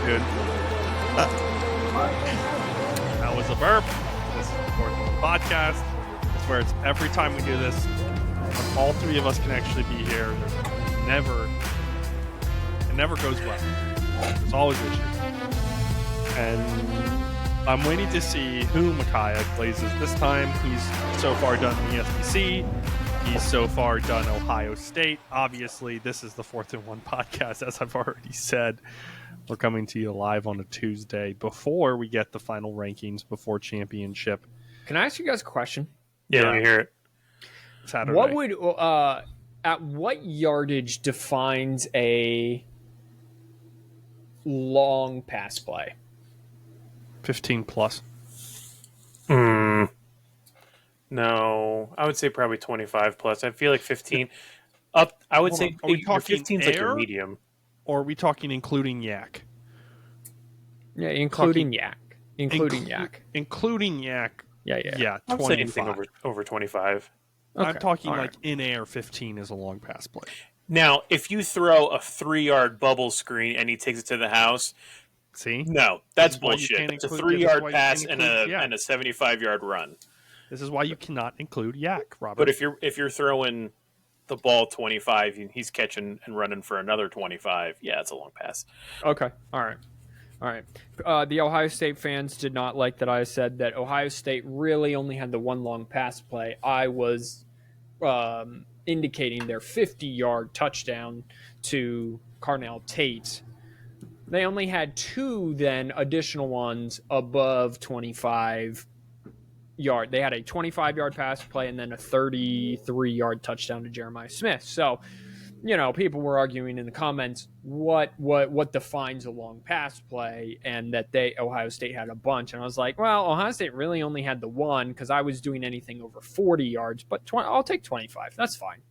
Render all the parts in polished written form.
dude. That was a burp. This is the Fourth One podcast. I swear it's every time we do this, when all three of us can actually be here. It never goes well. There's always issues. And I'm waiting to see who Micaiah blazes this time. He's so far done the SEC. He's so far done Ohio State. Obviously, this is the Fourth and One podcast, as I've already said. We're coming to you live on a Tuesday before we get the final rankings before championship. Can I ask you guys a question? Yeah, let me hear it. Saturday. What would at what yardage defines a long pass play? 15 plus. No, I would say probably 25 plus. I feel like 15 up. I would say are we talking 15's like your medium. Or are we talking including yak? Yeah, including yak. Including yak. Including yak. Yeah. I'd say anything over 25. Okay. I'm talking All like right. in air 15 is a long pass play. Now, if you throw a 3-yard bubble screen and he takes it to the house, see? No, that's bullshit. It's a 3-yard pass and a 75-yard run. This is why you cannot include yak, Robert. But if you're throwing the ball 25, he's catching and running for another 25. Yeah, it's a long pass. Okay. All right. The Ohio State fans did not like that I said that Ohio State really only had the one long pass play. I was indicating their 50-yard touchdown to Carnell Tate. They only had two then additional ones above 25 yard. They had a 25-yard pass play and then a 33-yard touchdown to Jeremiah Smith. So, people were arguing in the comments what defines a long pass play, and that Ohio State had a bunch. And I was like, well, Ohio State really only had the one because I was doing anything over 40 yards, but I'll take 25. That's fine.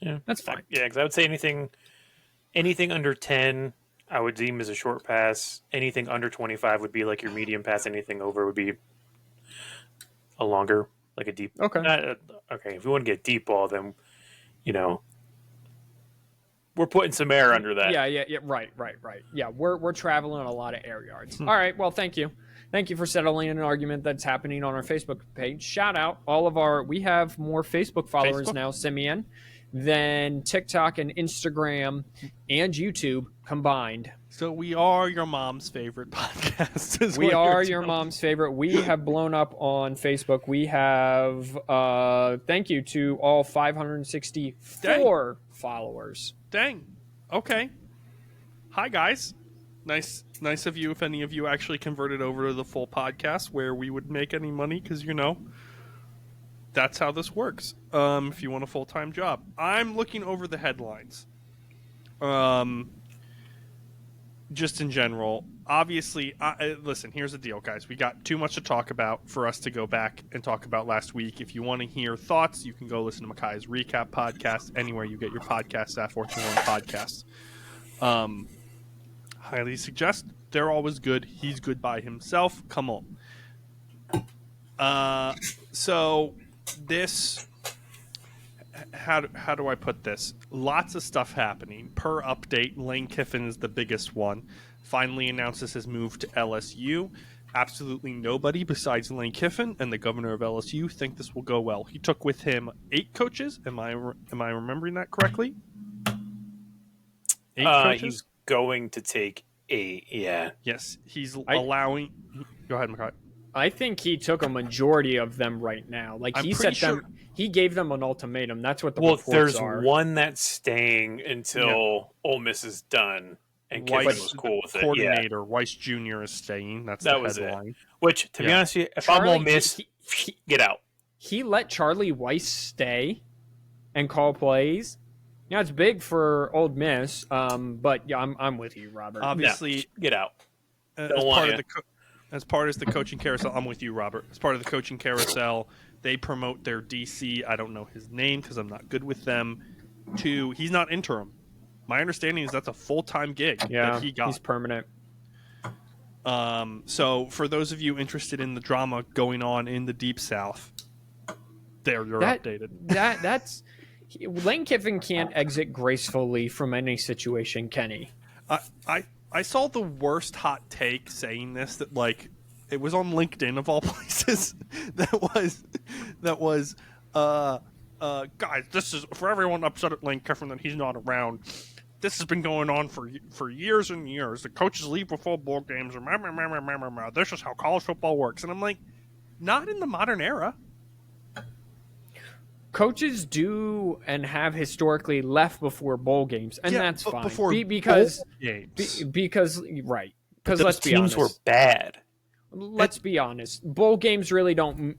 Yeah, that's fine. Yeah, because I would say anything under 10, I would deem as a short pass. Anything under 25 would be like your medium pass. Anything over would be a longer, like a deep. Okay. Okay. If we want to get deep ball, then we're putting some air under that. Yeah. Right. Yeah, we're traveling a lot of air yards. All right. Well, thank you for settling an argument that's happening on our Facebook page. Shout out we have more Facebook followers now, Simeon, than TikTok and Instagram and YouTube combined. So we are your mom's favorite podcast. We are your mom's favorite. We have blown up on Facebook. We have, thank you to all 564 followers. Dang. Okay. Hi, guys. Nice of you if any of you actually converted over to the full podcast where we would make any money because, that's how this works. If you want a full-time job. I'm looking over the headlines. Just in general, obviously, listen, here's the deal, guys. We got too much to talk about for us to go back and talk about last week. If you want to hear thoughts, you can go listen to Micaiah's recap podcast anywhere you get your podcasts at 421 Podcasts. Highly suggest. They're always good. He's good by himself. Come on. So this... How do I put this? Lots of stuff happening. Per update, Lane Kiffin is the biggest one. Finally announces his move to LSU. Absolutely nobody besides Lane Kiffin and the governor of LSU think this will go well. He took with him 8 coaches. Am I remembering that correctly? 8 coaches? He's going to take 8, yeah. Yes, he's allowing... Go ahead, Micaiah. I think he took a majority of them right now. Like he gave them an ultimatum. That's what the reports there's are. one that's staying until Ole Miss is done, and Kiffin was cool with it. Coordinator Weiss Jr. is staying. That was headline. It. Which, to be honest with you, if I'm Ole Miss, get out. He let Charlie Weiss stay and call plays. Yeah, it's big for Ole Miss. But yeah, I'm with you, Robert. Obviously, get out. As part of the coaching carousel, I'm with you, Robert. As part of the coaching carousel, they promote their DC. I don't know his name because I'm not good with them. He's not interim. My understanding is that's a full-time gig that he got. He's permanent. So for those of you interested in the drama going on in the Deep South, you're updated. That's Lane Kiffin can't exit gracefully from any situation, can he? I saw the worst hot take saying this that like it was on LinkedIn of all places. that was guys, this is for everyone upset at Lane Kiffin that he's not around. This has been going on for years and years. The coaches leave before bowl games. This is how college football works. And I'm like, not in the modern era. Coaches do and have historically left before bowl games, and that's fine. Before because bowl games. Because Those let's be teams honest. were bad. Let's be honest. Bowl games really don't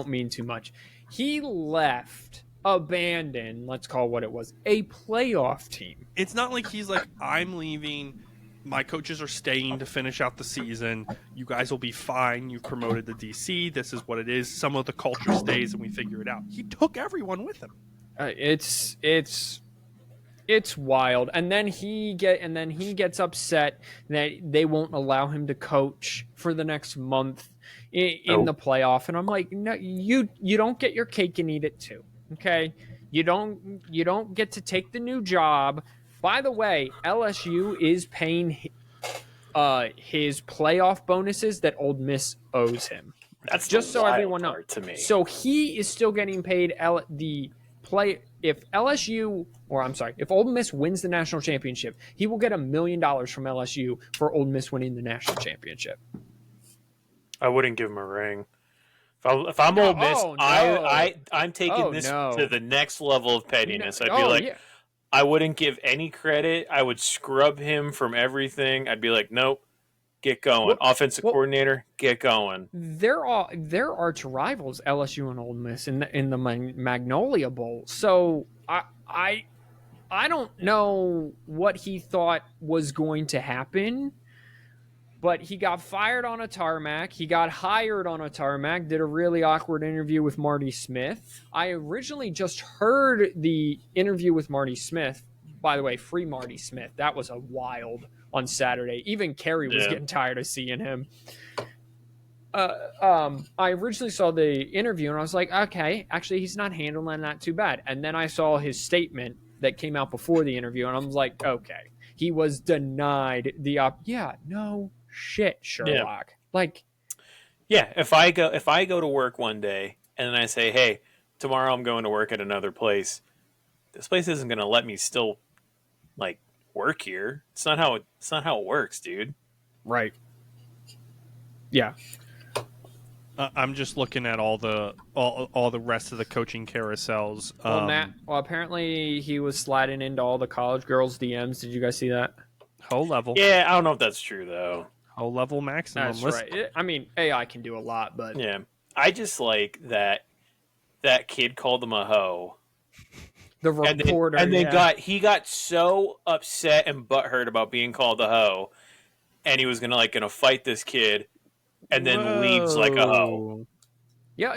mean too much. He left, abandoned, let's call what it was, a playoff team. It's not like he's like, I'm leaving. My coaches are staying to finish out the season. You guys will be fine. You've promoted the DC. This is what it is. Some of the culture stays, and we figure it out. He took everyone with him. It's wild. And then he gets upset that they won't allow him to coach for the next month in the playoff. And I'm like, no, you don't get your cake and eat it too. Okay, you don't get to take the new job. By the way, LSU is paying his playoff bonuses that Ole Miss owes him. That's just so everyone knows. To me. So he is still getting paid if Ole Miss wins the national championship, he will get $1 million from LSU for Ole Miss winning the national championship. I wouldn't give him a ring. If I'm Ole Miss, I'm taking this to the next level of pettiness. I'd be like, I wouldn't give any credit. I would scrub him from everything. I'd be like, nope, get going. Offensive coordinator, get going. They're arch rivals, LSU and Ole Miss, in the Magnolia Bowl. So I don't know what he thought was going to happen, but he got fired on a tarmac. He got hired on a tarmac, did a really awkward interview with Marty Smith. I originally just heard the interview with Marty Smith. By the way, free Marty Smith. That was a wild on Saturday. Even Kerry was getting tired of seeing him. I originally saw the interview and I was like, okay, actually he's not handling that too bad. And then I saw his statement that came out before the interview and I was like, okay, he was denied the no shit, Sherlock. If I go to work one day and then I say, hey, tomorrow I'm going to work at another place, this place isn't going to let me still work here. It's not how it works, dude. Right. Yeah. I'm just looking at all the rest of the coaching carousels. Apparently he was sliding into all the college girls' DMs. Did you guys see that? Whole level. Yeah, I don't know if that's true though. Whole level maximum. That's right. I mean, AI can do a lot, but yeah, I just like that kid called him a hoe. The reporter, he got so upset and butthurt about being called a hoe, and he was gonna fight this kid, and then leaves like a hoe. Yeah,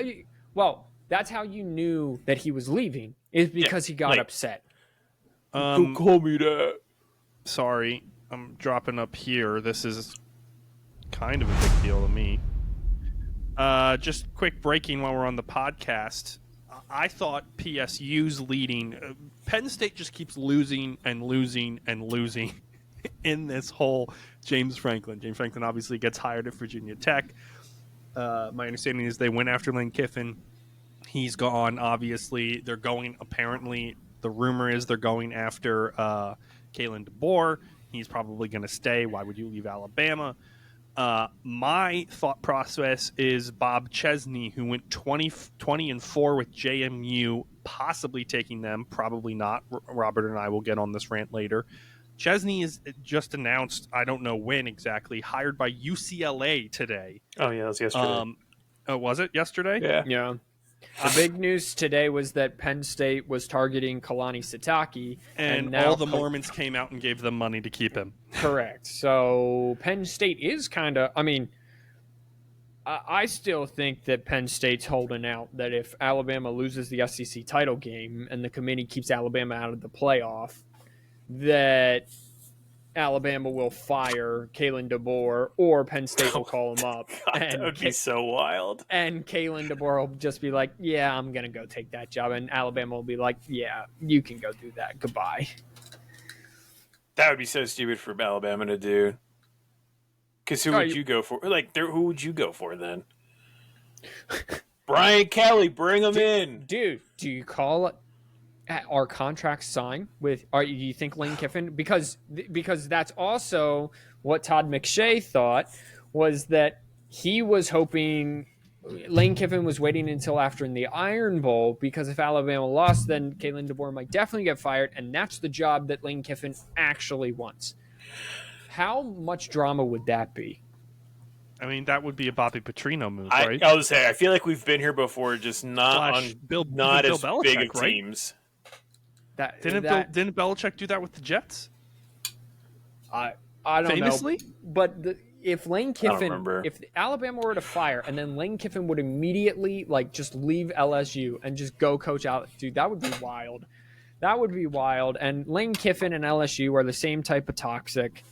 well, that's how you knew that he was leaving, is because he got upset. Don't call me that. Sorry, I'm dropping up here. This is kind of a big deal to me. Just quick breaking while we're on the podcast. I thought PSU's leading. Penn State just keeps losing and losing and losing in this whole James Franklin. James Franklin obviously gets hired at Virginia Tech. My understanding is they went after Lane Kiffin. He's gone, obviously. They're going, apparently, the rumor is they're going after Kalen DeBoer. He's probably going to stay. Why would you leave Alabama? My thought process is Bob Chesney, who went 20-4 with JMU, possibly taking them, probably not. Robert and I will get on this rant later. Chesney is just announced, I don't know when exactly, hired by UCLA today. Oh, yeah, that was yesterday. Was it yesterday? Yeah. The big news today was that Penn State was targeting Kalani Sitake. And now all the Mormons came out and gave them money to keep him. Correct. So Penn State is kind of, I still think that Penn State's holding out, that if Alabama loses the SEC title game and the committee keeps Alabama out of the playoff, that Alabama will fire Kalen DeBoer, or Penn State will call him up. God, that would be so wild. And Kalen DeBoer will just be like, yeah, I'm going to go take that job. And Alabama will be like, yeah, you can go do that. Goodbye. That would be so stupid for Alabama to do. Because who would you go for? Who would you go for then? Brian Kelly, bring him in, dude. Do you call our contract sign with? Do you think Lane Kiffin? Because that's also what Todd McShay thought, was that he was hoping Lane Kiffin was waiting until after in the Iron Bowl, because if Alabama lost, then Kalen DeBoer might definitely get fired, and that's the job that Lane Kiffin actually wants. How much drama would that be? I mean, that would be a Bobby Petrino move, right? I was say, I feel like we've been here before, just not on not as Bill big of right? teams. Didn't Belichick do that with the Jets? I don't Famously? know. But if Lane Kiffin, if Alabama were to fire, and then Lane Kiffin would immediately just leave LSU and just go coach out, dude, that would be wild. That would be wild. And Lane Kiffin and LSU are the same type of toxic.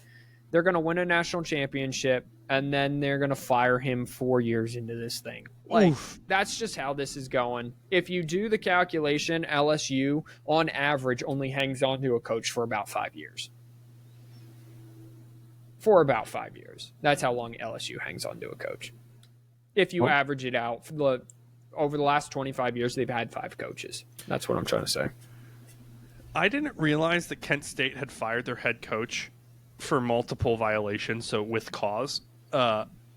They're going to win a national championship, and then they're going to fire him 4 years into this thing. That's just how this is going. If you do the calculation, LSU, on average, only hangs on to a coach for about 5 years. For about 5 years. That's how long LSU hangs on to a coach. If you average it out, over the last 25 years, they've had 5 coaches. That's what I'm trying to say. I didn't realize that Kent State had fired their head coach for multiple violations, so with cause.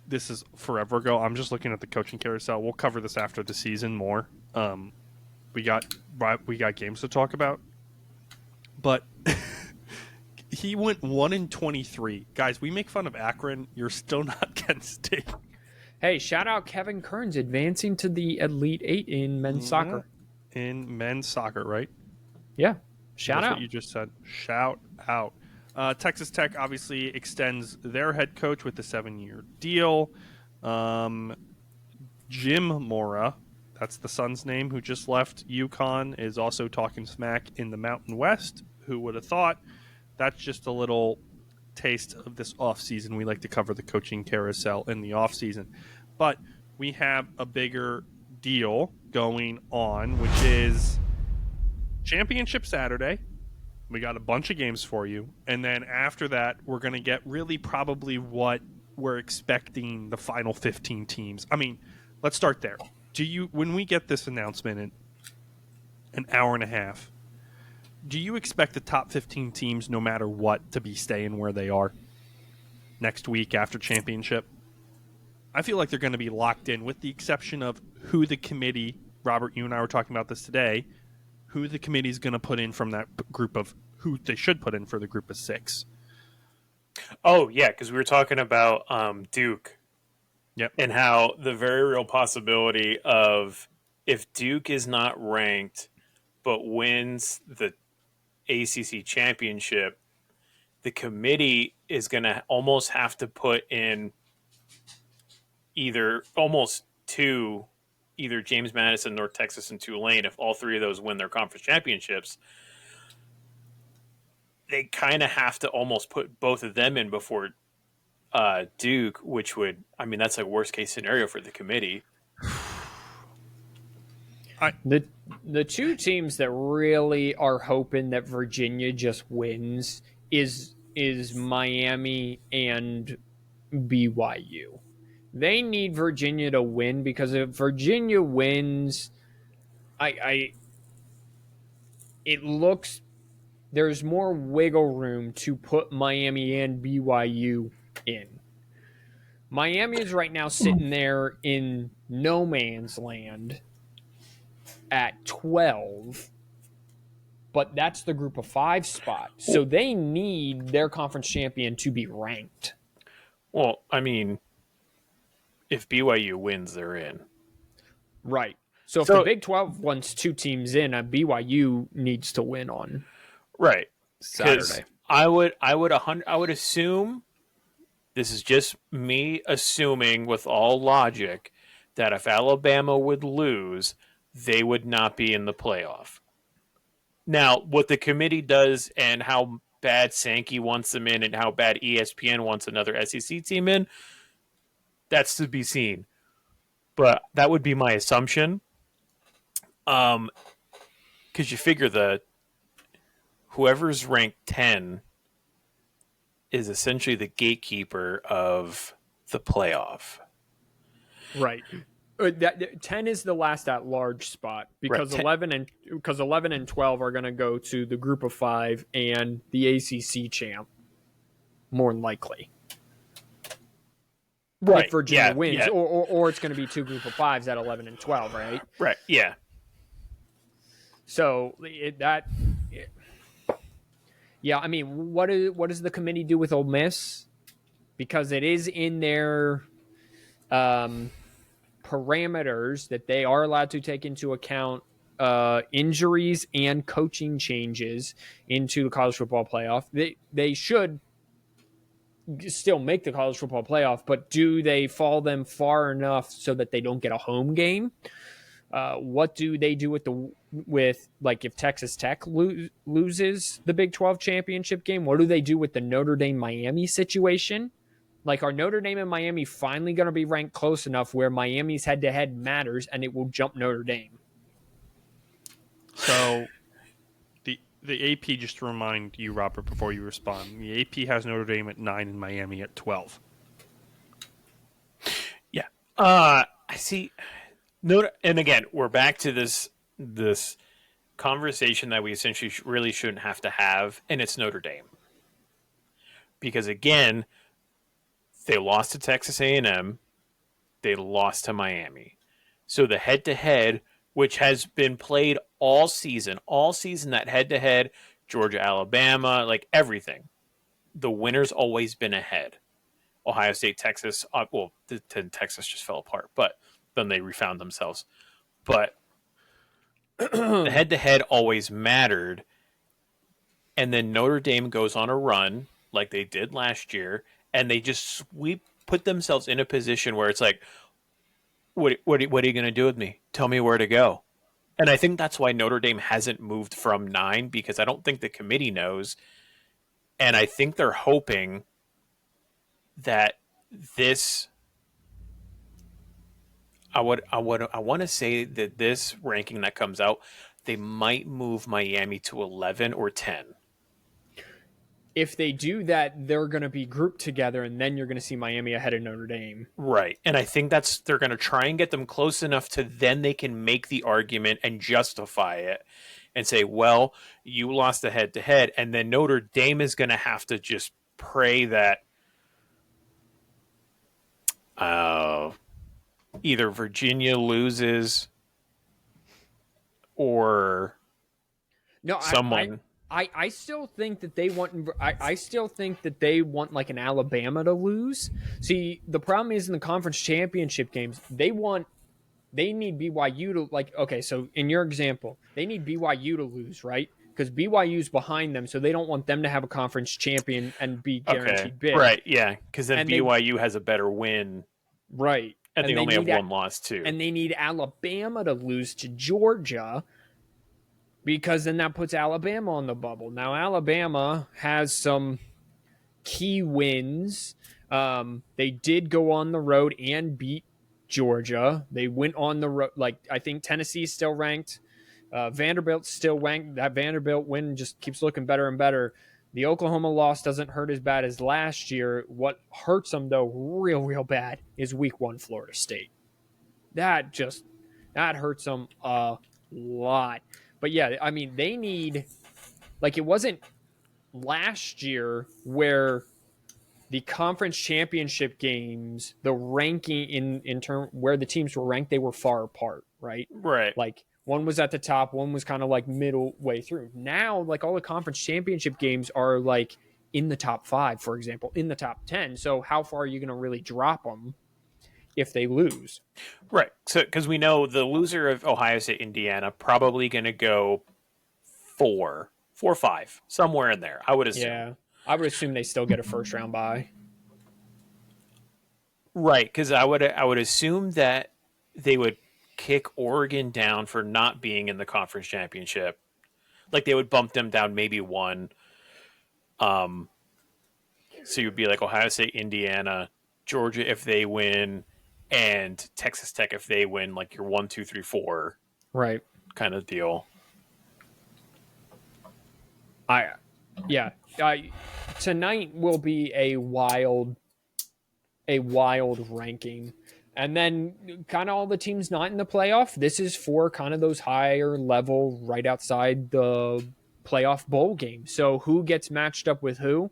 This is forever ago. I'm just looking at the coaching carousel. We'll cover this after the season more. We got games to talk about, but he went 1-23. Guys, we make fun of Akron. You're still not Kent State. Hey, shout out Kevin Kearns advancing to the Elite Eight in men's soccer. In men's soccer, right? Yeah. Shout That's out. What you just said. Shout out. Texas Tech obviously extends their head coach with a 7-year deal. Jim Mora, that's the son's name, who just left UConn, is also talking smack in the Mountain West. Who would have thought? That's just a little taste of this offseason. We like to cover the coaching carousel in the offseason. But we have a bigger deal going on, which is Championship Saturday. We got a bunch of games for you. And then after that, we're going to get really probably what we're expecting the final 15 teams. I mean, let's start there. When we get this announcement in an hour and a half, do you expect the top 15 teams, no matter what, to be staying where they are next week after championship? I feel like they're going to be locked in, with the exception of who the committee, Robert, you and I were talking about this today, who the committee is going to put in from that group of who they should put in for the group of 6. Oh, yeah, because we were talking about Duke. Yep. And how the very real possibility of, if Duke is not ranked but wins the ACC championship, the committee is going to almost have to put in either James Madison, North Texas, and Tulane. If all 3 of those win their conference championships, they kind of have to almost put both of them in before Duke, which would, I mean, that's like worst case scenario for the committee. The 2 teams that really are hoping that Virginia just wins is Miami and BYU. They need Virginia to win, because if Virginia wins, it looks there's more wiggle room to put Miami and BYU in. Miami is right now sitting there in no man's land at 12, but that's the group of 5 spot. So they need their conference champion to be ranked. Well, I mean, if BYU wins, they're in. Right. So if the Big 12 wants 2 teams in, BYU needs to win on Saturday. I would assume, this is just me assuming with all logic, that if Alabama would lose, they would not be in the playoff. Now, what the committee does and how bad Sankey wants them in and how bad ESPN wants another SEC team in, that's to be seen. But that would be my assumption. Because you figure whoever's ranked 10 is essentially the gatekeeper of the playoff. Right. 10 is the last at-large spot because right. 11 and 12 are going to go to the group of 5 and the ACC champ, more than likely. Right. If Virginia wins, or it's going to be 2 group of 5s at 11 and 12, right? Right. Yeah. So yeah, I mean, what does the committee do with Ole Miss? Because it is in their parameters that they are allowed to take into account injuries and coaching changes into the college football playoff. They should still make the college football playoff, but do they fall them far enough so that they don't get a home game? What do they do with like if Texas Tech loses the Big 12 championship game? What do they do with the Notre Dame Miami situation? Like, are Notre Dame and Miami finally going to be ranked close enough where Miami's head-to-head matters and it will jump Notre Dame? So the AP, just to remind you, Robert, before you respond, the AP has Notre Dame at 9 and Miami at 12. Yeah. I see. And again, we're back to this conversation that we essentially really shouldn't have to have, and it's Notre Dame. Because again, they lost to Texas A&M, they lost to Miami. So the head-to-head, which has been played all season, that head-to-head, Georgia, Alabama, like everything, the winner's always been ahead. Ohio State, Texas, Texas just fell apart, but then they refound themselves. But the head-to-head always mattered. And then Notre Dame goes on a run like they did last year, and they just put themselves in a position where it's like, what are you going to do with me? Tell me where to go. And I think that's why Notre Dame hasn't moved from 9, because I don't think the committee knows. And I think they're hoping that this... I want to say that this ranking that comes out, they might move Miami to 11 or 10. If they do that, they're going to be grouped together, and then you're going to see Miami ahead of Notre Dame. Right. And I think they're going to try and get them close enough to then they can make the argument and justify it and say, well, you lost the head-to-head, and then Notre Dame is going to have to just pray that either Virginia loses or someone... I still think that they want. I still think that they want like an Alabama to lose. See, the problem is in the conference championship games, they need BYU to like. Okay, so in your example, they need BYU to lose, right? Because BYU's behind them, so they don't want them to have a conference champion and be guaranteed bid. Right? Yeah, because then BYU has a better win, right? And they only have one loss too. And they need Alabama to lose to Georgia, because then that puts Alabama on the bubble. Now, Alabama has some key wins. They did go on the road and beat Georgia. They went on the road. Like, I think Tennessee's still ranked. Vanderbilt's still ranked. That Vanderbilt win just keeps looking better and better. The Oklahoma loss doesn't hurt as bad as last year. What hurts them, though, real bad, is week 1 Florida State. That hurts them a lot. But yeah, I mean, they need, like, it wasn't last year where the conference championship games, the ranking in term where the teams were ranked, they were far apart, right? Right. Like, one was at the top, one was kind of like middle way through. Now, like, all the conference championship games are like in the top 5, for example, in the top 10. So how far are you going to really drop them if they lose? Right. So, because we know the loser of Ohio State, Indiana, probably going to go 4 or 5, somewhere in there, I would assume. Yeah. I would assume they still get a first round bye. Right. Because I would assume that they would kick Oregon down for not being in the conference championship. Like, they would bump them down maybe 1. So you'd be like Ohio State, Indiana, Georgia if they win, and Texas Tech if they win, like your 1, 2, 3, 4, right, kind of deal. Yeah. Tonight will be a wild ranking. And then kind of all the teams not in the playoff, this is for kind of those higher level right outside the playoff bowl game. So who gets matched up with who?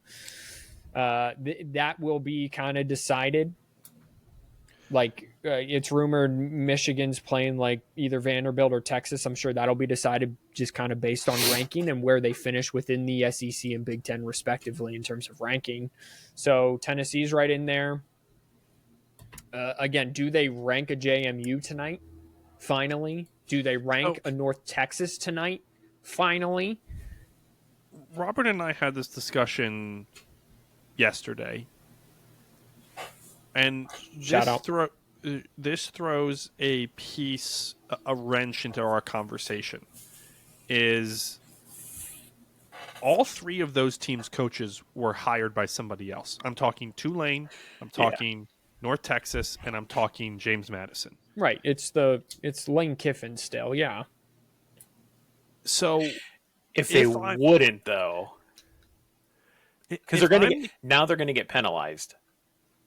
That will be kind of decided. Like it's rumored Michigan's playing like either Vanderbilt or Texas. I'm sure that'll be decided just kind of based on ranking and where they finish within the SEC and Big Ten respectively in terms of ranking. So Tennessee's right in there. Again, do they rank a JMU tonight? Finally. Do they rank a North Texas tonight? Finally. Robert and I had this discussion yesterday. And this throws a wrench into our conversation. Is all three of those teams' coaches were hired by somebody else. I'm talking Tulane, I'm talking North Texas, and I'm talking James Madison. Right. It's Lane Kiffin still, yeah. So if they wouldn't though, because they're going to get penalized.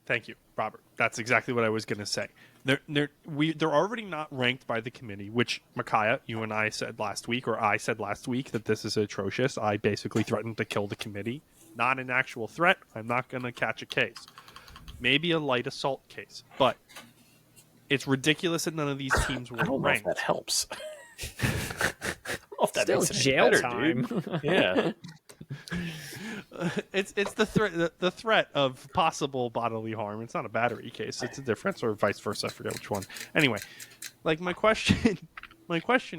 Thank you, Robert. That's exactly what I was going to say. They're already not ranked by the committee, which Micaiah, you and I said last week, or I said last week that this is atrocious. I basically threatened to kill the committee. Not an actual threat. I'm not going to catch a case. Maybe a light assault case, but it's ridiculous that none of these teams were ranked. Know if that helps. I don't know if that still makes it jail better, time. Dude. Yeah. It's the threat of possible bodily harm. It's not a battery case. It's a difference, or vice versa. I forget which one. Anyway, like my question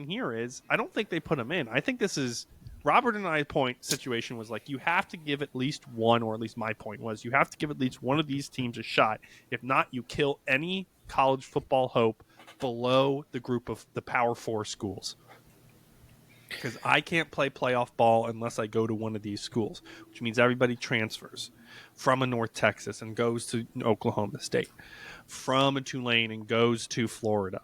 here is, I don't think they put him in. I think this is Robert and I situation was like, you have to give at least one, or at least my point was, you have to give at least one of these teams a shot. If not, you kill any college football hope below the group of the Power 4 schools. Because I can't play playoff ball unless I go to one of these schools, which means everybody transfers from a North Texas and goes to Oklahoma State, from a Tulane and goes to Florida.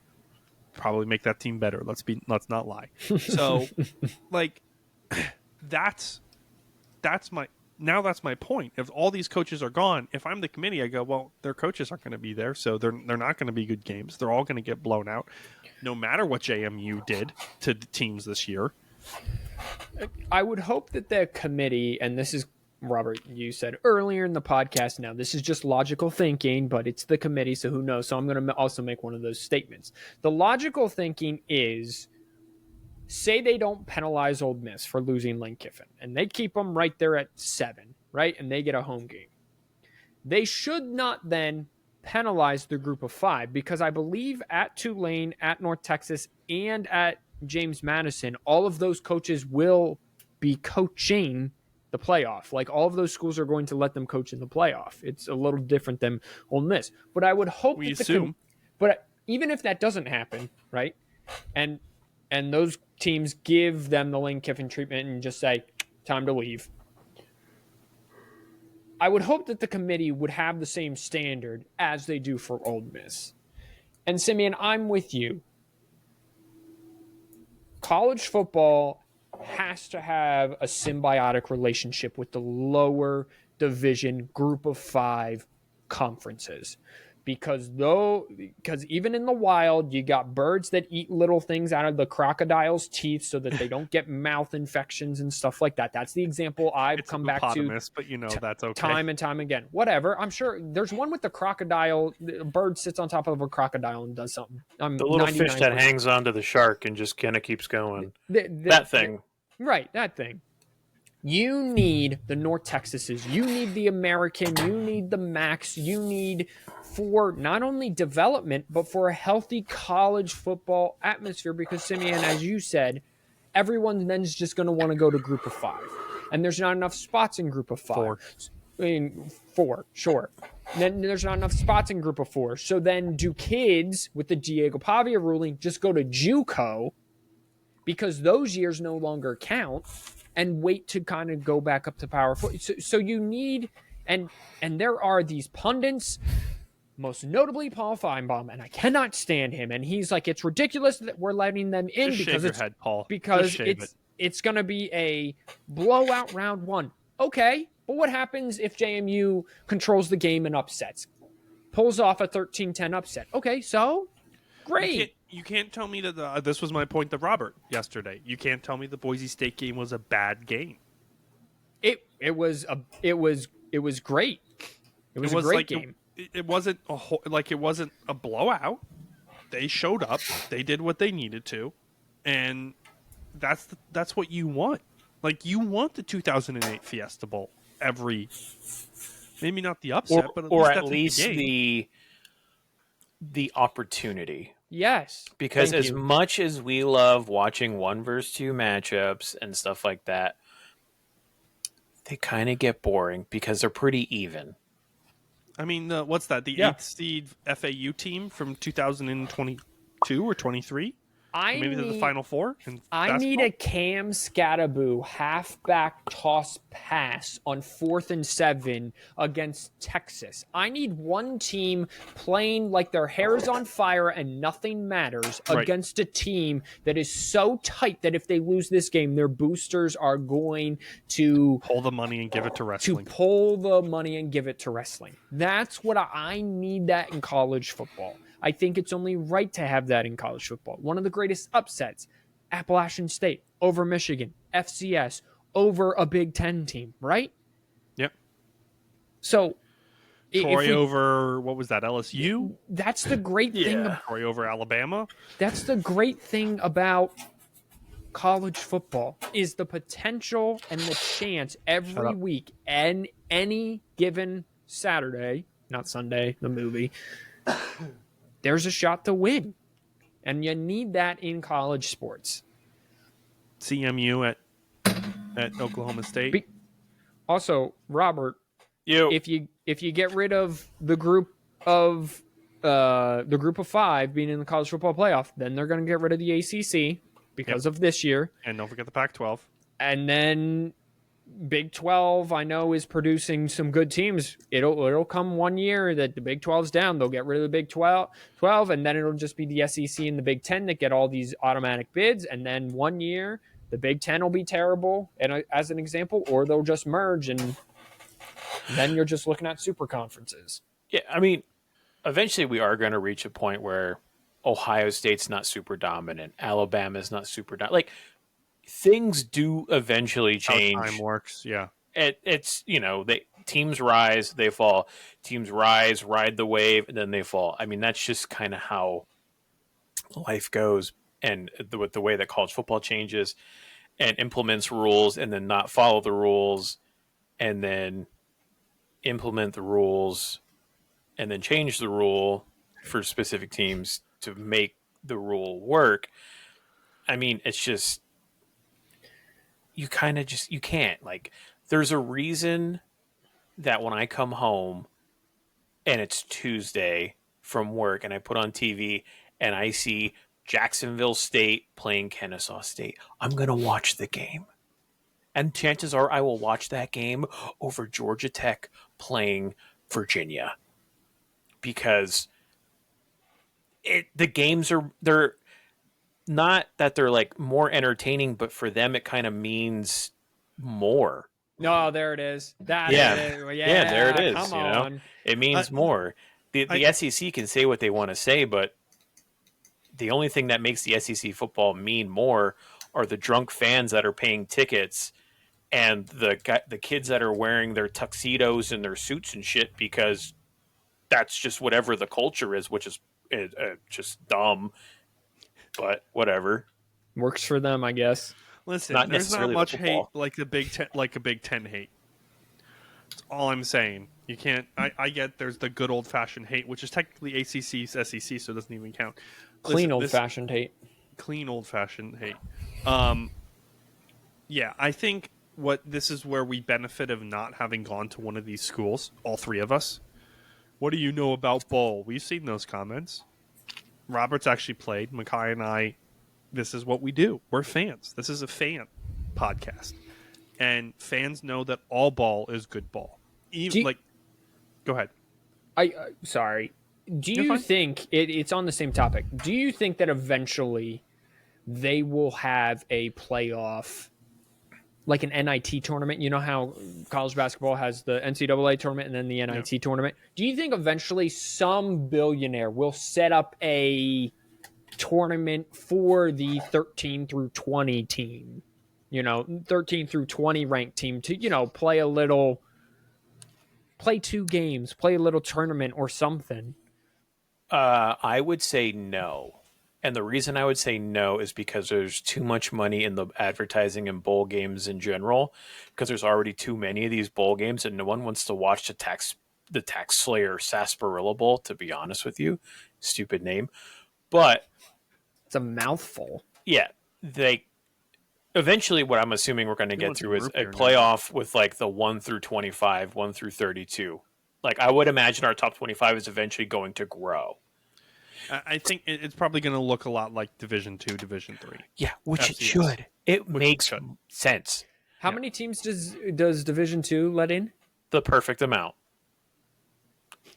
Probably make that team better. Let's not lie. So, like, that's my point. If all these coaches are gone, if I'm the committee, I go, well, their coaches aren't going to be there, so they're not going to be good games. They're all going to get blown out, no matter what JMU did to the teams this year. I would hope that the committee, and this is, Robert, you said earlier in the podcast, now this is just logical thinking, but it's the committee, so who knows? So I'm going to also make one of those statements. The logical thinking is, say they don't penalize Ole Miss for losing Lane Kiffin, and they keep them right there at 7, right? And they get a home game. They should not then penalize the group of 5, because I believe at Tulane, at North Texas, and at James Madison, all of those coaches will be coaching the playoff. Like, all of those schools are going to let them coach in the playoff. It's a little different than Ole Miss. But I would hope but even if that doesn't happen, right? And those teams give them the Lane Kiffin treatment and just say, time to leave. I would hope that the committee would have the same standard as they do for Ole Miss. And Simeon, I'm with you. College football has to have a symbiotic relationship with the lower division group of 5 conferences. Because even in the wild, you got birds that eat little things out of the crocodile's teeth so that they don't get mouth infections and stuff like that. That's the example I've come back to. But that's okay. Time and time again. Whatever. I'm sure there's one with the crocodile. A bird sits on top of a crocodile and does something. The little fish that hangs onto the shark and just kind of keeps going. That thing. Right, that thing. You need the North Texases. You need the American. You need the Max. You need for not only development, but for a healthy college football atmosphere. Because, Simeon, as you said, everyone then is just going to want to go to group of 5. And there's not enough spots in group of 5. 4. I mean, 4, sure. Then there's not enough spots in group of 4. So then do kids, with the Diego Pavia ruling, just go to JUCO because those years no longer count, and wait to kind of go back up to Power 4. So you need, and there are these pundits, most notably Paul Feinbaum, and I cannot stand him. And he's like, it's ridiculous that we're letting them in just because shave your head, Paul. Because it's going to be a blowout round one. Okay, but what happens if JMU controls the game and upsets? Pulls off a 13-10 upset. Okay, so great. You can't tell me that this was my point to Robert yesterday. You can't tell me the Boise State game was a bad game. It was great. It was a great game. It wasn't it wasn't a blowout. They showed up. They did what they needed to, and that's what you want. Like, you want the 2008 Fiesta Bowl maybe not the upset, but at least the opportunity. Yes. Because as much as we love watching 1 versus 2 matchups and stuff like that, they kind of get boring because they're pretty even. I mean, what's that? The 8th seed FAU team from 2022 or 23? Maybe the Final Four? I need a Cam Scattaboo halfback toss pass on 4th and 7 against Texas. I need one team playing like their hair is on fire and nothing matters against a team that is so tight that if they lose this game, their boosters are going to pull the money and give it to wrestling. That's what I need that in college football. I think it's only right to have that in college football. One of the greatest upsets, Appalachian State over Michigan, FCS over a Big Ten team, right? Yep. So, Troy over, what was that, LSU? That's the great thing. Troy over Alabama. That's the great thing about college football is the potential and the chance every week and any given Saturday, not Sunday, the movie, there's a shot to win. And you need that in college sports. CMU at Oklahoma State. Also, Robert, if you get rid of the group of 5 being in the college football playoff, then they're going to get rid of the ACC because of this year. And don't forget the Pac-12. And then Big 12, I know, is producing some good teams. It'll come one year that the Big 12's down. They'll get rid of the Big 12, and then it'll just be the SEC and the Big 10 that get all these automatic bids. And then one year, the Big 10 will be terrible, and as an example, or they'll just merge, and then you're just looking at super conferences. Yeah, I mean, eventually we are going to reach a point where Ohio State's not super dominant. Alabama's not super dominant. Like, things do eventually change. How time works, yeah. It's teams rise, they fall. Teams rise, ride the wave, and then they fall. I mean, that's just kind of how life goes, and with the way that college football changes and implements rules, and then not follow the rules, and then implement the rules, and then change the rule for specific teams to make the rule work. I mean, it's just you can't. Like, there's a reason that when I come home and it's Tuesday from work and I put on TV and I see Jacksonville State playing Kennesaw State, I'm going to watch the game. And chances are I will watch that game over Georgia Tech playing Virginia. Because the games they're not that they're like more entertaining, but for them it kind of means more. No, there it is. There it is. Come on. It means more. The SEC can say what they want to say, but the only thing that makes the SEC football mean more are the drunk fans that are paying tickets and the kids that are wearing their tuxedos and their suits and shit because that's just whatever the culture is, which is just dumb. But whatever, works for them, I guess. Listen, there's not much hate like a Big Ten hate. That's all I'm saying. You can't. I get there's the good old fashioned hate, which is technically ACC's SEC, so it doesn't even count. Clean old fashioned hate. Clean old fashioned hate. Yeah, I think this is where we benefit of not having gone to one of these schools. All three of us. What do you know about bowl? We've seen those comments. Robert's actually played. Makai and I, this is what we do. We're fans. This is a fan podcast. And fans know that all ball is good ball. Go ahead. Sorry. Do you think, it's on the same topic, do you think that eventually they will have a playoff, like an NIT tournament. You know how college basketball has the NCAA tournament and then the NIT tournament? Do you think eventually some billionaire will set up a tournament for the 13 through 20 team? 13 through 20 ranked team to, play 2 games, play a little tournament or something? I would say no. And the reason I would say no is because there's too much money in the advertising and bowl games in general, because there's already too many of these bowl games and no one wants to watch the Tax Slayer Sarsaparilla Bowl, to be honest with you. Stupid name. But it's a mouthful. Yeah. Eventually what I'm assuming we're going to get through is a playoff with like the 1 through 25, 1 through 32. Like, I would imagine our top 25 is eventually going to grow. I think it's probably going to look a lot like Division 2, Division 3. Yeah, which it should. It makes sense. How many teams does Division 2 let in? The perfect amount.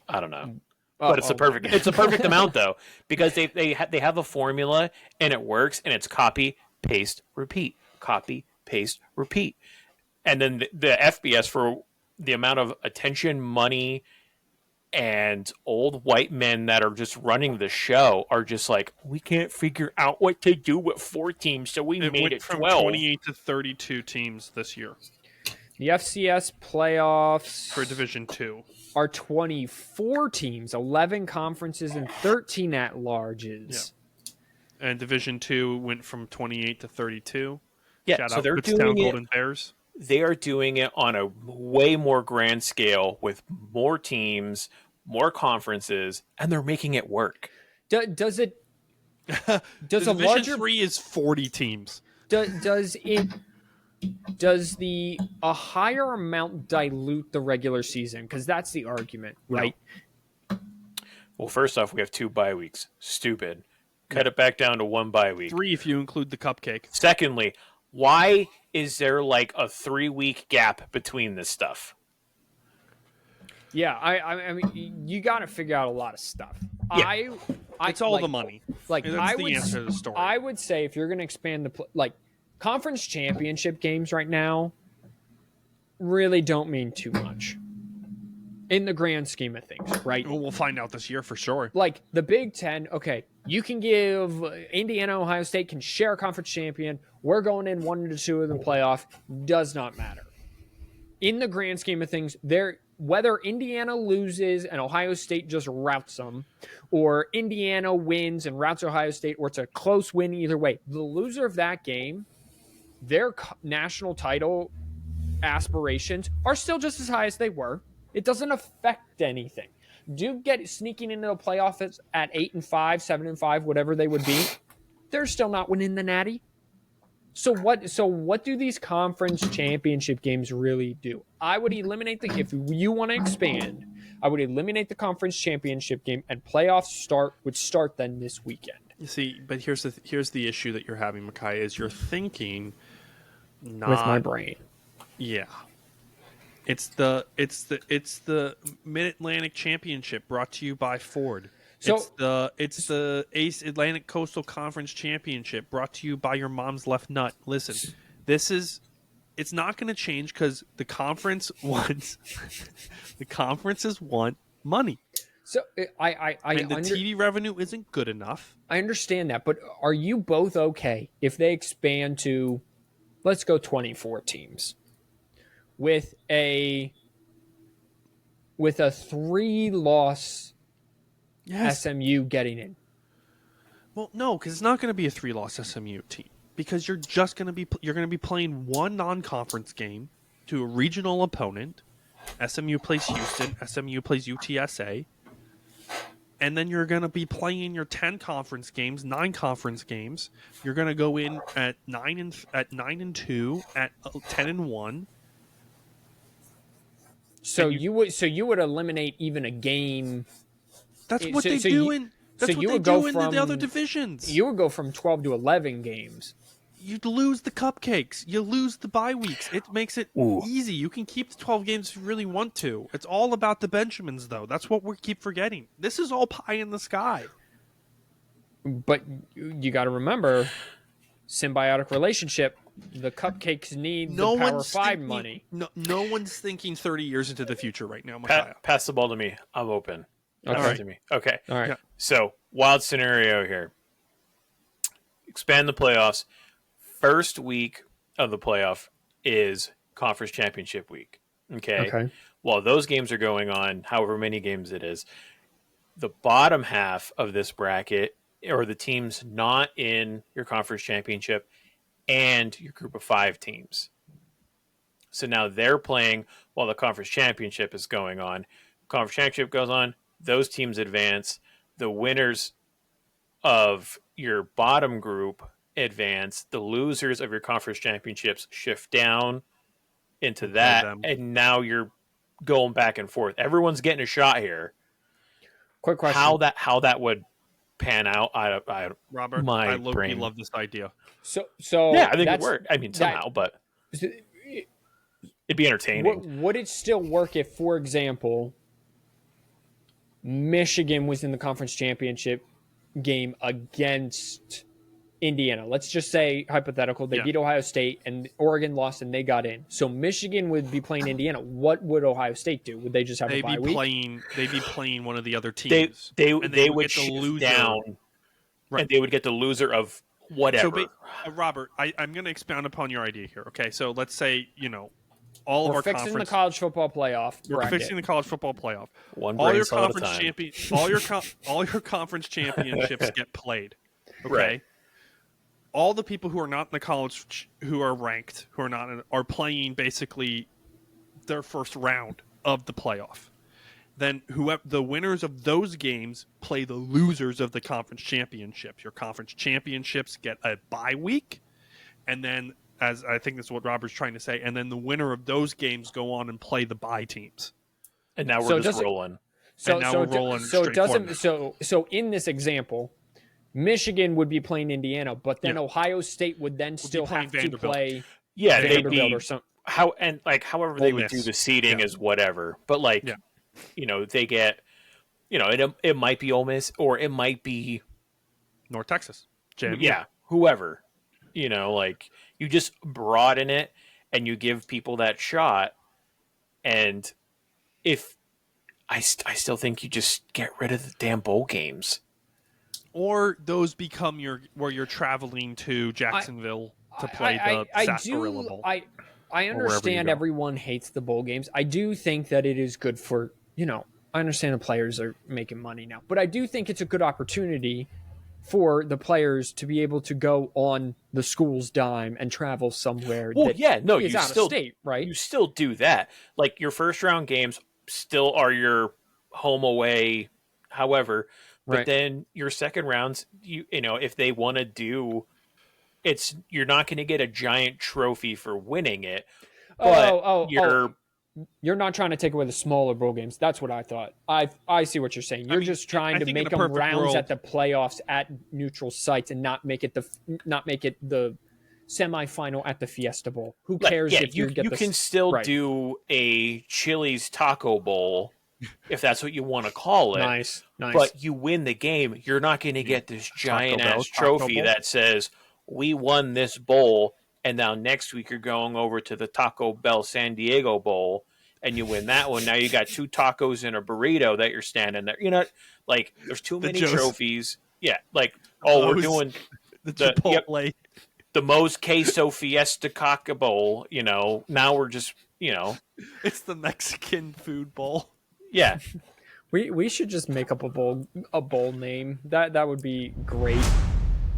I don't know. But it's a perfect amount, though, because they have a formula, and it works, and it's copy, paste, repeat. Copy, paste, repeat. And then the FBS, for the amount of attention, money, and old white men that are just running the show are just like, we can't figure out what to do with 4 teams, so we made it 12. From 28 to 32 teams this year. The FCS playoffs for Division 2 are 24 teams, 11 conferences, and 13 at-larges. Yeah. And Division 2 went from 28 to 32. Yeah, Shout so out they're Kutztown doing Golden Bears. They are doing it on a way more grand scale with more teams, more conferences, and they're making it work. Does it? Does a Division larger 3 is 40 teams? Does a higher amount dilute the regular season? Because that's the argument, right? No. Well, first off, we have 2 bye weeks. Stupid. Cut it back down to 1 bye week. 3 if you include the cupcake. Secondly, why is there like a 3-week gap between this stuff? Yeah, I mean, you got to figure out a lot of stuff. Yeah. It's all the money. Like, that's the answer to the story. I would say if you're going to expand the conference championship games right now, really don't mean too much in the grand scheme of things, right? Well, we'll find out this year for sure. Like the Big Ten, okay, you can give Indiana, Ohio State can share a conference champion. We're going in 1 to 2 of the playoff. Does not matter. In the grand scheme of things, whether Indiana loses and Ohio State just routs them, or Indiana wins and routs Ohio State, or it's a close win either way, the loser of that game, their national title aspirations are still just as high as they were. It doesn't affect anything. Duke sneaking into the playoffs at 8-5, 7-5, whatever they would be, they're still not winning the Natty. So what do these conference championship games really do? I would eliminate if you want to expand, I would eliminate the conference championship game, and playoffs would start then this weekend. You see, but here's the issue that you're having, Makai, is you're thinking not with my brain. Yeah. It's the Mid-Atlantic Championship brought to you by Ford. So it's the Ace Atlantic Coastal Conference Championship brought to you by your mom's left nut. Listen, it's not going to change because the conferences want money. So the TV revenue isn't good enough. I understand that, but are you both okay if they expand to, let's go 24 teams with a 3-loss SMU getting in? Well, no, because it's not going to be a 3-loss SMU team, because you're going to be playing one non-conference game to a regional opponent. SMU plays Houston, SMU plays UTSA, and then you're going to be playing your 10 conference games, 9 conference games. You're going to go in at 9-2, at 10-1. So you would eliminate even a game. That's what they do in the other divisions. You would go from 12 to 11 games. You'd lose the cupcakes. You lose the bye weeks. It makes it easy. You can keep the 12 games if you really want to. It's all about the Benjamins, though. That's what we keep forgetting. This is all pie in the sky. But you got to remember, symbiotic relationship. The Cupcakes need the Power 5 money. No one's thinking 30 years into the future right now, Micaiah. Pass the ball to me. I'm open. Okay. Pass it to me. Okay. All right. Yeah. So, wild scenario here. Expand the playoffs. First week of the playoff is conference championship week. Okay. While those games are going on, however many games it is, the bottom half of this bracket are the teams not in your conference championship and your group of 5 teams. So now they're playing while the conference championship is going on. Conference championship goes on, those teams advance. The winners of your bottom group advance. The losers of your conference championships shift down into that, and now you're going back and forth. Everyone's getting a shot here. Quick question: how that would pan out? Robert, my I brain. love this idea. So yeah, I think it worked. I mean, somehow, but it'd be entertaining. Would it still work if, for example, Michigan was in the conference championship game against Indiana? Let's just say, hypothetical, they beat Ohio State and Oregon lost and they got in. So Michigan would be playing Indiana. What would Ohio State do? Would they just have a bye week? They'd be playing one of the other teams. They would shift down, right. And they would get the loser of whatever. So, Robert, I'm going to expound upon your idea here. Okay, so let's say, all of our fixing the college football playoff. We're fixing the college football playoff. All your conference all your conference championships get played. Okay. Right. All the people who are not in the college, who are ranked, who are not are playing basically their first round of the playoff. Then the winners of those games play the losers of the conference championships. Your conference championships get a bye week, and then, as I think that's what Robert's trying to say, and then the winner of those games go on and play the bye teams. And now we're just rolling. So in this example, Michigan would be playing Indiana, but then Ohio State would then still have to play Vanderbilt or something. However they would do the seeding is whatever. But they get, it might be Ole Miss or it might be North Texas. Whoever. You just broaden it and you give people that shot. And if I still think you just get rid of the damn bowl games. Or those become where you're traveling to Jacksonville to play the Sarsaparilla Bowl. I understand everyone hates the bowl games. I do think that it is good for, I understand the players are making money now, but I do think it's a good opportunity for the players to be able to go on the school's dime and travel somewhere. Well, you out still of state, right? You still do that. Like your first round games still are your home away, however. But then your second rounds, if they want to do, you're not going to get a giant trophy for winning it. But you're not trying to take away the smaller bowl games. That's what I thought. I see what you're saying. You're just trying to make them rounds at the playoffs at neutral sites and not make it the semifinal at the Fiesta Bowl. Who cares if you get? You can still do a Chili's Taco Bowl. If that's what you want to call it. Nice. But you win the game, you're not going to get this giant-ass trophy that says, we won this bowl, and now next week you're going over to the Taco Bell San Diego Bowl, and you win that one. Now you got 2 tacos and a burrito that you're standing there. There's too many trophies. Yeah, we're doing the Chipotle. The Moe's Queso Fiesta Taco Bowl. Now we're just, It's the Mexican food bowl. Yeah, we should just make up a bowl name. That would be great.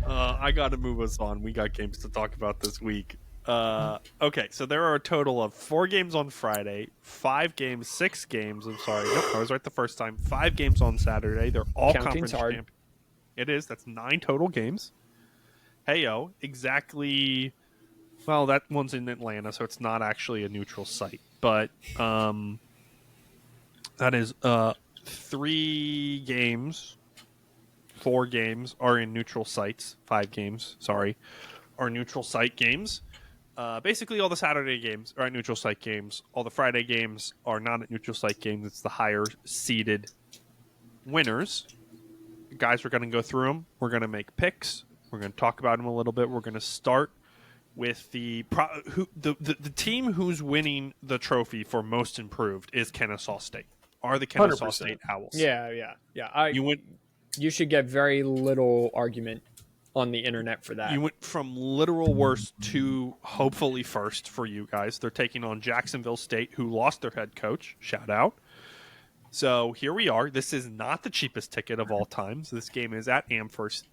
I got to move us on. We got games to talk about this week. Okay, so there are a total of 4 games on Friday, 5 games, 6 games. I'm sorry, nope, I was right the first time. 5 games on Saturday. They're all Counting's conference champions. It is. That's 9 total games. Heyo, exactly. Well, that one's in Atlanta, so it's not actually a neutral site, but that is 3 games, 4 games are in neutral sites. 5 games, sorry, are neutral site games. Basically, all the Saturday games are at neutral site games. All the Friday games are not at neutral site games. It's the higher seeded winners. Guys, we're going to go through them. We're going to make picks. We're going to talk about them a little bit. We're going to start with the team who's winning the trophy for most improved is Kennesaw State. Are the Kennesaw 100%. State Owls? Yeah. You should get very little argument on the internet for that. You went from literal worst to hopefully first for you guys. They're taking on Jacksonville State, who lost their head coach. Shout out. So here we are. This is not the cheapest ticket of all times. This game is at Amherst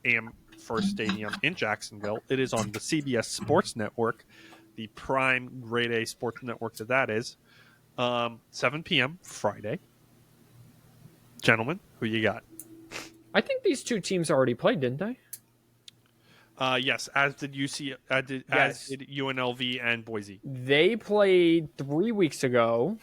Stadium in Jacksonville. It is on the CBS Sports Network, the prime grade A sports network that is. 7 p.m. Friday. Gentlemen, who you got? I think these two teams already played, didn't they? Yes, as did as did UNLV and Boise. They played 3 weeks ago.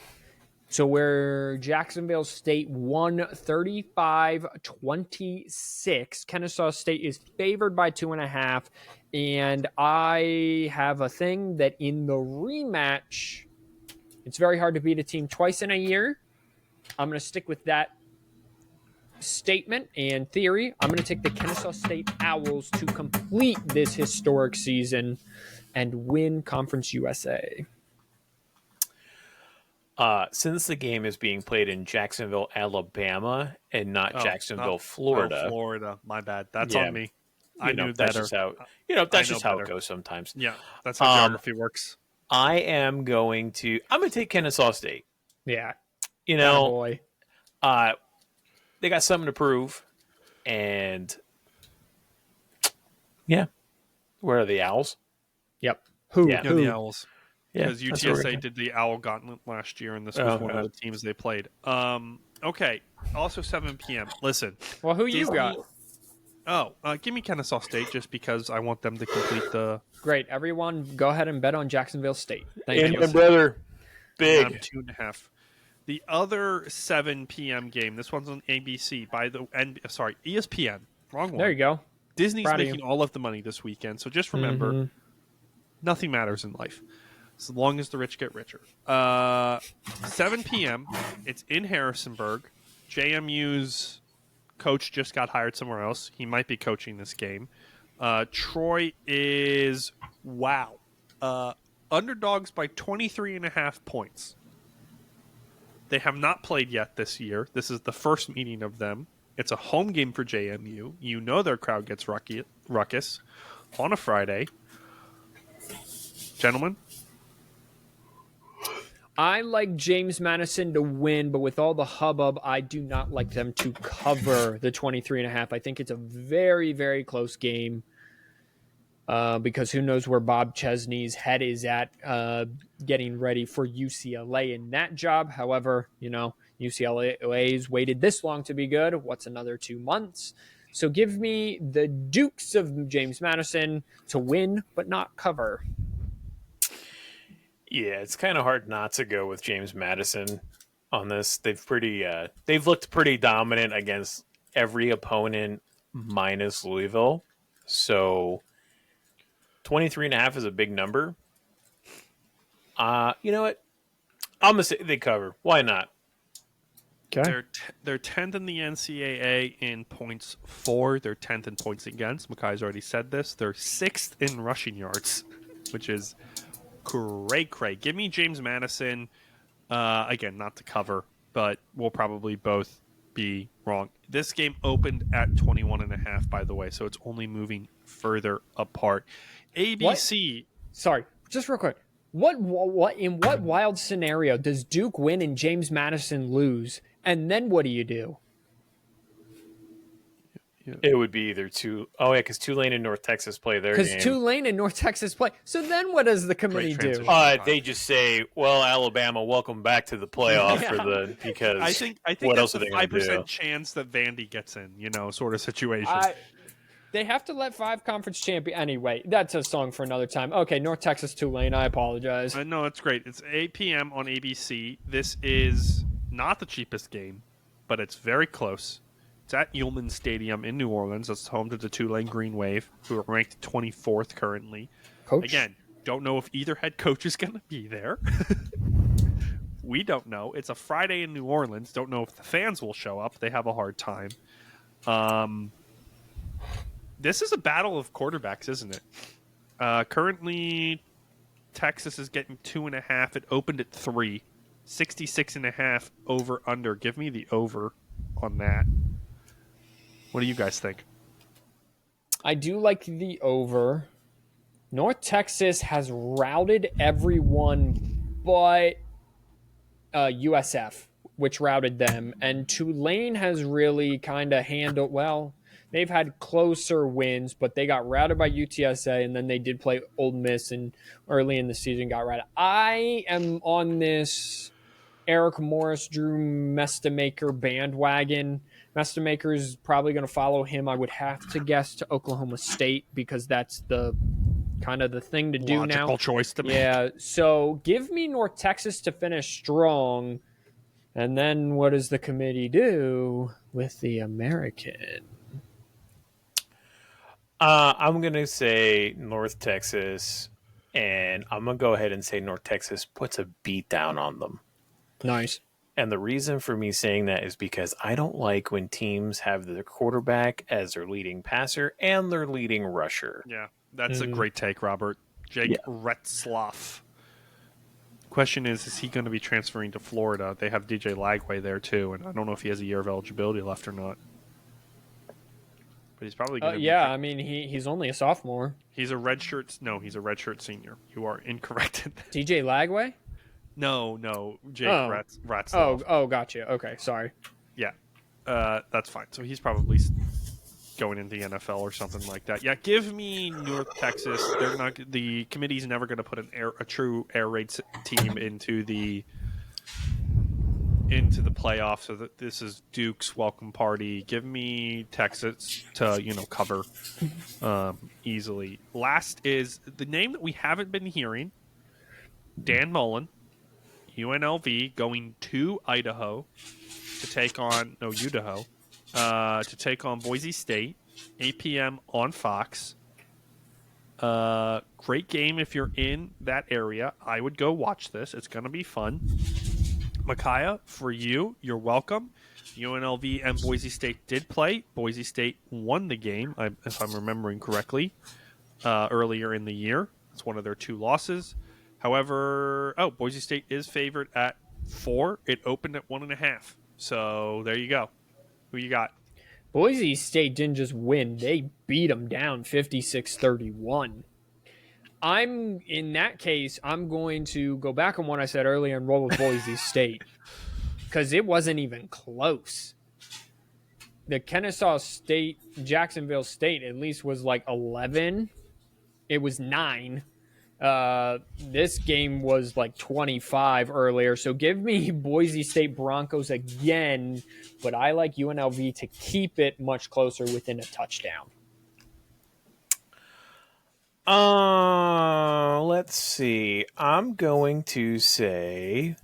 So where Jacksonville State won 35-26, Kennesaw State is favored by 2.5. And I have a thing that in the rematch, it's very hard to beat a team twice in a year. I'm going to stick with that statement and theory. I'm going to take the Kennesaw State Owls to complete this historic season and win Conference USA. Since the game is being played in Jacksonville, Alabama, and not Jacksonville, Florida. Oh, Florida. My bad. That's on me. I knew that's better. Just how it goes sometimes. Yeah, that's how geography works. I'm going to take Kennesaw State. Yeah. You know, they got something to prove, and yeah, where are the Owls? Yep. Who? The Owls. Yeah, because UTSA did the Owl Gauntlet last year, and this was one of the teams they played. Okay. Also 7 p.m. Listen. Well, who you got? Give me Kennesaw State just because I want them to complete the. Great. Everyone, go ahead and bet on Jacksonville State. Thank you. And brother, big 2.5. The other 7 p.m. game. This one's on ABC ESPN. Wrong one. There you go. Disney's making all of the money this weekend, so just remember, nothing matters in life. As long as the rich get richer. 7 p.m. It's in Harrisonburg. JMU's coach just got hired somewhere else. He might be coaching this game. Troy is, underdogs by 23.5 points. They have not played yet this year. This is the first meeting of them. It's a home game for JMU. You know their crowd gets ruckus on a Friday. Gentlemen? I like James Madison to win, but with all the hubbub, I do not like them to cover the 23.5. I think it's a very, very close game because who knows where Bob Chesney's head is at getting ready for UCLA in that job. However, UCLA's waited this long to be good. What's another 2 months? So give me the Dukes of James Madison to win, but not cover. Yeah, it's kind of hard not to go with James Madison on this. They've looked pretty dominant against every opponent minus Louisville. So 23.5 is a big number. You know what? I'm going to say they cover. Why not? Okay. They're 10th in the NCAA in points for. They're 10th in points against. Makai's already said this. They're 6th in rushing yards, which is cray. Give me James Madison. Again, not to cover, but we'll probably both be wrong. This game opened at 21.5, by the way, so it's only moving further apart. ABC. What? Sorry, just real quick. What in what wild scenario does Duke win and James Madison lose? And then what do you do? It would be either because Tulane and North Texas play their game. Because Tulane and North Texas play. So then what does the committee do? They just say, well, Alabama, welcome back to the playoff because I think what that's else a 5% chance that Vandy gets in, sort of situation. They have to let 5 conference champions. Anyway, that's a song for another time. Okay, North Texas, Tulane, I apologize. No, it's great. It's 8 p.m. on ABC. This is not the cheapest game, but it's very close. It's at Ullman Stadium in New Orleans. It's home to the Tulane Green Wave, who are ranked 24th currently. Coach? Again, don't know if either head coach is going to be there. We don't know. It's a Friday in New Orleans. Don't know if the fans will show up. They have a hard time. This is a battle of quarterbacks, isn't it? Currently, Texas is getting 2.5. It opened at 3. 66.5 over under. Give me the over on that. What do you guys think? I do like the over. North Texas has routed everyone but USF, which routed them. And Tulane has really kind of handled, well, they've had closer wins, but they got routed by UTSA, and then they did play Ole Miss and early in the season got routed. I am on this Eric Morris, Drew Mestamaker bandwagon. Mestamaker is probably going to follow him, I would have to guess, to Oklahoma State, because that's the kind of the thing to do now. Logical choice to make. Yeah, so give me North Texas to finish strong, and then what does the committee do with the American? I'm going to say North Texas, and I'm going to go ahead and say North Texas puts a beat down on them. Nice. And the reason for me saying that is because I don't like when teams have their quarterback as their leading passer and their leading rusher. Yeah, that's a great take, Robert. Jake Retzloff. Question is he going to be transferring to Florida? They have DJ Lagway there, too, and I don't know if he has a year of eligibility left or not. But he's probably going to I mean, he's only a sophomore. He's a redshirt senior. You are incorrect. DJ Lagway? No, Jake Retzloff. Oh, gotcha. Okay, sorry. Yeah, that's fine. So he's probably going into the NFL or something like that. Yeah, give me North Texas. They're not. The committee's never going to put a true air raid team into the playoffs. So that this is Duke's welcome party. Give me Texas to cover easily. Last is the name that we haven't been hearing. Dan Mullen. UNLV going to Idaho to take on to take on Boise State, 8 p.m. on Fox. Great game if you're in that area. I would go watch this. It's going to be fun. Micaiah, for you're welcome. UNLV and Boise State did play. Boise State won the game, if I'm remembering correctly, earlier in the year. It's one of their 2 losses. However, Boise State is favored at 4. It opened at 1.5. So there you go. Who you got? Boise State didn't just win. They beat them down 56-31. In that case, I'm going to go back on what I said earlier and roll with Boise State because it wasn't even close. The Kennesaw State, Jacksonville State at least was like 11. It was 9. This game was like 25 earlier, so give me Boise State Broncos again, but I like UNLV to keep it much closer within a touchdown. Let's see. I'm going to say,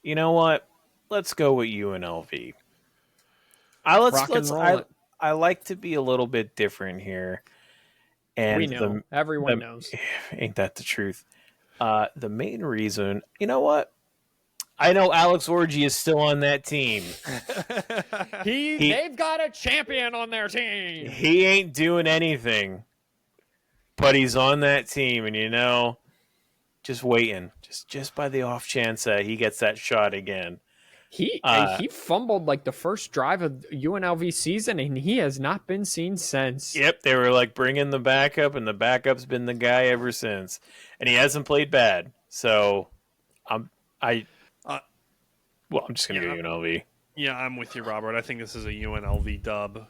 you know what? Let's go with UNLV. I like to be a little bit different here. And we know. Everyone knows. Ain't that the truth? The main reason, you know what? I know Alex Orji is still on that team. They've got a champion on their team. He ain't doing anything, but he's on that team, and just waiting, just by the off chance that he gets that shot again. He fumbled like the first drive of UNLV season, and he has not been seen since. Yep, they were like bringing the backup, and the backup's been the guy ever since, and he hasn't played bad. So, I'm just gonna go UNLV. Yeah, I'm with you, Robert. I think this is a UNLV dub.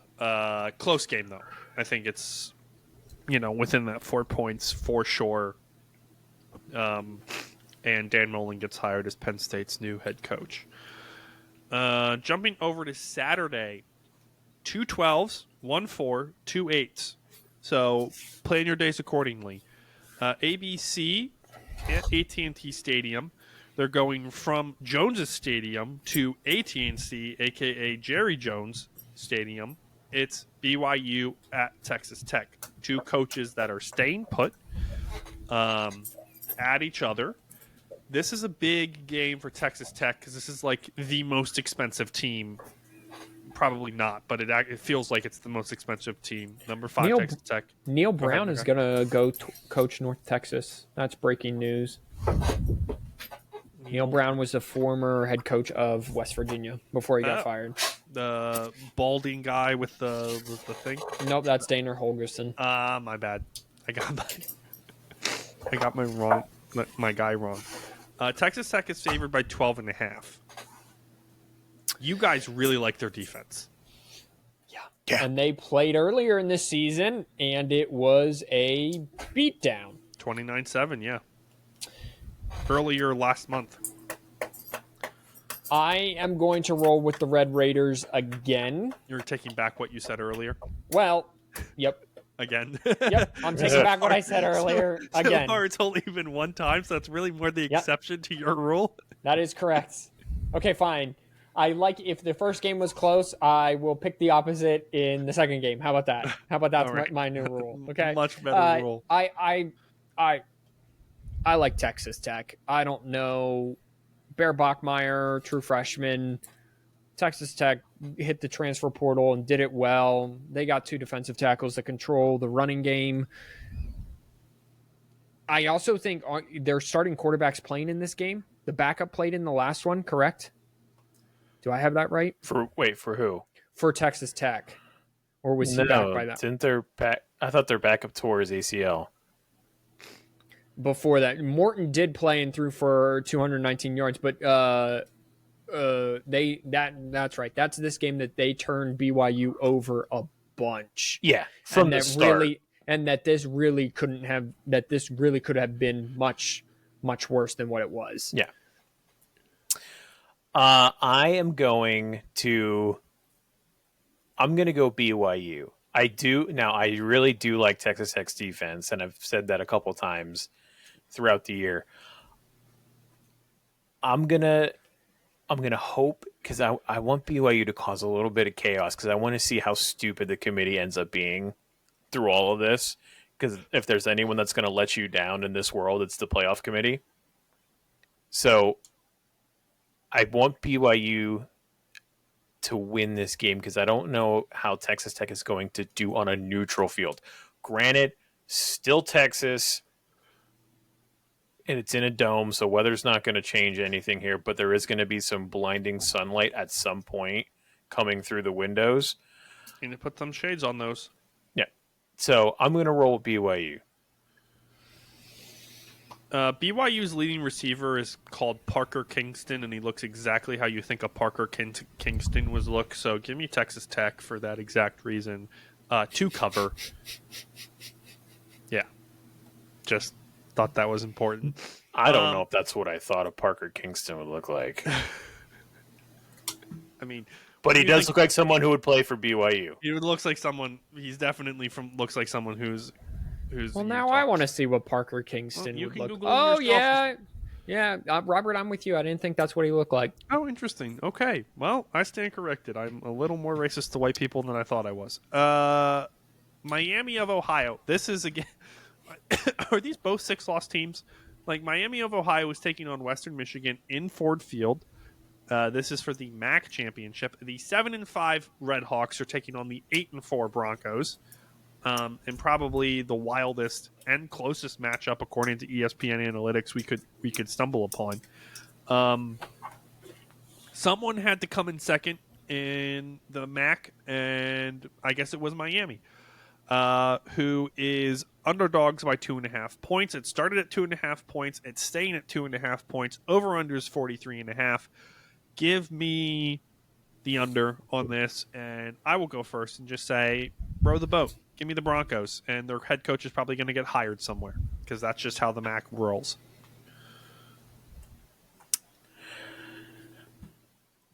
Close game though. I think it's within that 4 points for sure. And Dan Mullen gets hired as Penn State's new head coach. Jumping over to Saturday, 2 12s, 1 4, 2 8s. So plan your days accordingly. ABC at AT&T Stadium. They're going from Jones's Stadium to AT&T, a.k.a. Jerry Jones Stadium. It's BYU at Texas Tech. 2 coaches that are staying put at each other. This is a big game for Texas Tech because this is like the most expensive team probably not, but it feels like it's the most expensive team. Number 5, Texas Tech. Neil Brown is going to go coach North Texas. That's breaking news. Neil Brown was the former head coach of West Virginia before he got fired. The balding guy with the thing? Nope, that's Dana Holgerson. My bad. I got my guy wrong. Texas Tech is favored by 12.5. You guys really like their defense. Yeah. And they played earlier in this season, and it was a beatdown. 29-7, yeah. Earlier last month. I am going to roll with the Red Raiders again. You're taking back what you said earlier? Well, yep. Again? Yep, I'm taking back what I said earlier again. So far, it's only been one time, so that's really more the exception to your rule? That is correct. Okay, fine. I like if the first game was close, I will pick the opposite in the second game. How about that? How about that's right. my new rule? Okay, much better rule. I like Texas Tech. I don't know. Bear Bachmeier, true freshman. Texas Tech hit the transfer portal and did it well. They got 2 defensive tackles that control the running game. I also think they're starting quarterbacks playing in this game. The backup played in the last one, correct? Do I have that right? For who? For Texas Tech. Or was he back by that? Didn't their I thought their backup tore his ACL. Before that, Morton did play and threw for 219 yards, but that's right. That's this game that they turned BYU over a bunch. Yeah, from the start. This really could have been much worse than what it was. Yeah. I'm going to go BYU. I really do like Texas Tech's defense, and I've said that a couple times throughout the year. I'm gonna hope, because I want BYU to cause a little bit of chaos, because I want to see how stupid the committee ends up being through all of this. Because if there's anyone that's going to let you down in this world, it's the playoff committee. So I want BYU to win this game, because I don't know how Texas Tech is going to do on a neutral field. Granted, still Texas, and it's in a dome, so weather's not going to change anything here, but there is going to be some blinding sunlight at some point coming through the windows. Need to put some shades on those. Yeah. So I'm going to roll with BYU. BYU's leading receiver is called Parker Kingston, and he looks exactly how you think a Parker Kingston would look. So give me Texas Tech for that exact reason. To cover. Yeah. Just thought that was important. I don't know if that's what I thought a Parker Kingston would look like. I mean... But he does look like someone who would play for BYU. He looks like someone... He's definitely looks like someone who's well, now I want to see what Parker Kingston would look like. Oh, yeah. Yeah, Robert, I'm with you. I didn't think that's what he looked like. Oh, interesting. Okay. Well, I stand corrected. I'm a little more racist to white people than I thought I was. Miami of Ohio. This is, again... Are these both 6-loss teams? Like, Miami of Ohio is taking on Western Michigan in Ford Field. This is for the MAC championship. The 7-5 Red Hawks are taking on the 8-4 Broncos. And probably the wildest and closest matchup, according to ESPN analytics, we could stumble upon. Someone had to come in second in the MAC, and I guess it was Miami, who is underdogs by 2.5 points. It started at 2.5 points. It's staying at 2.5 points. Over/under is 43.5. Give me the under on this, and I will go first and just say, row the boat. Give me the Broncos, and their head coach is probably going to get hired somewhere, because that's just how the MAC rolls.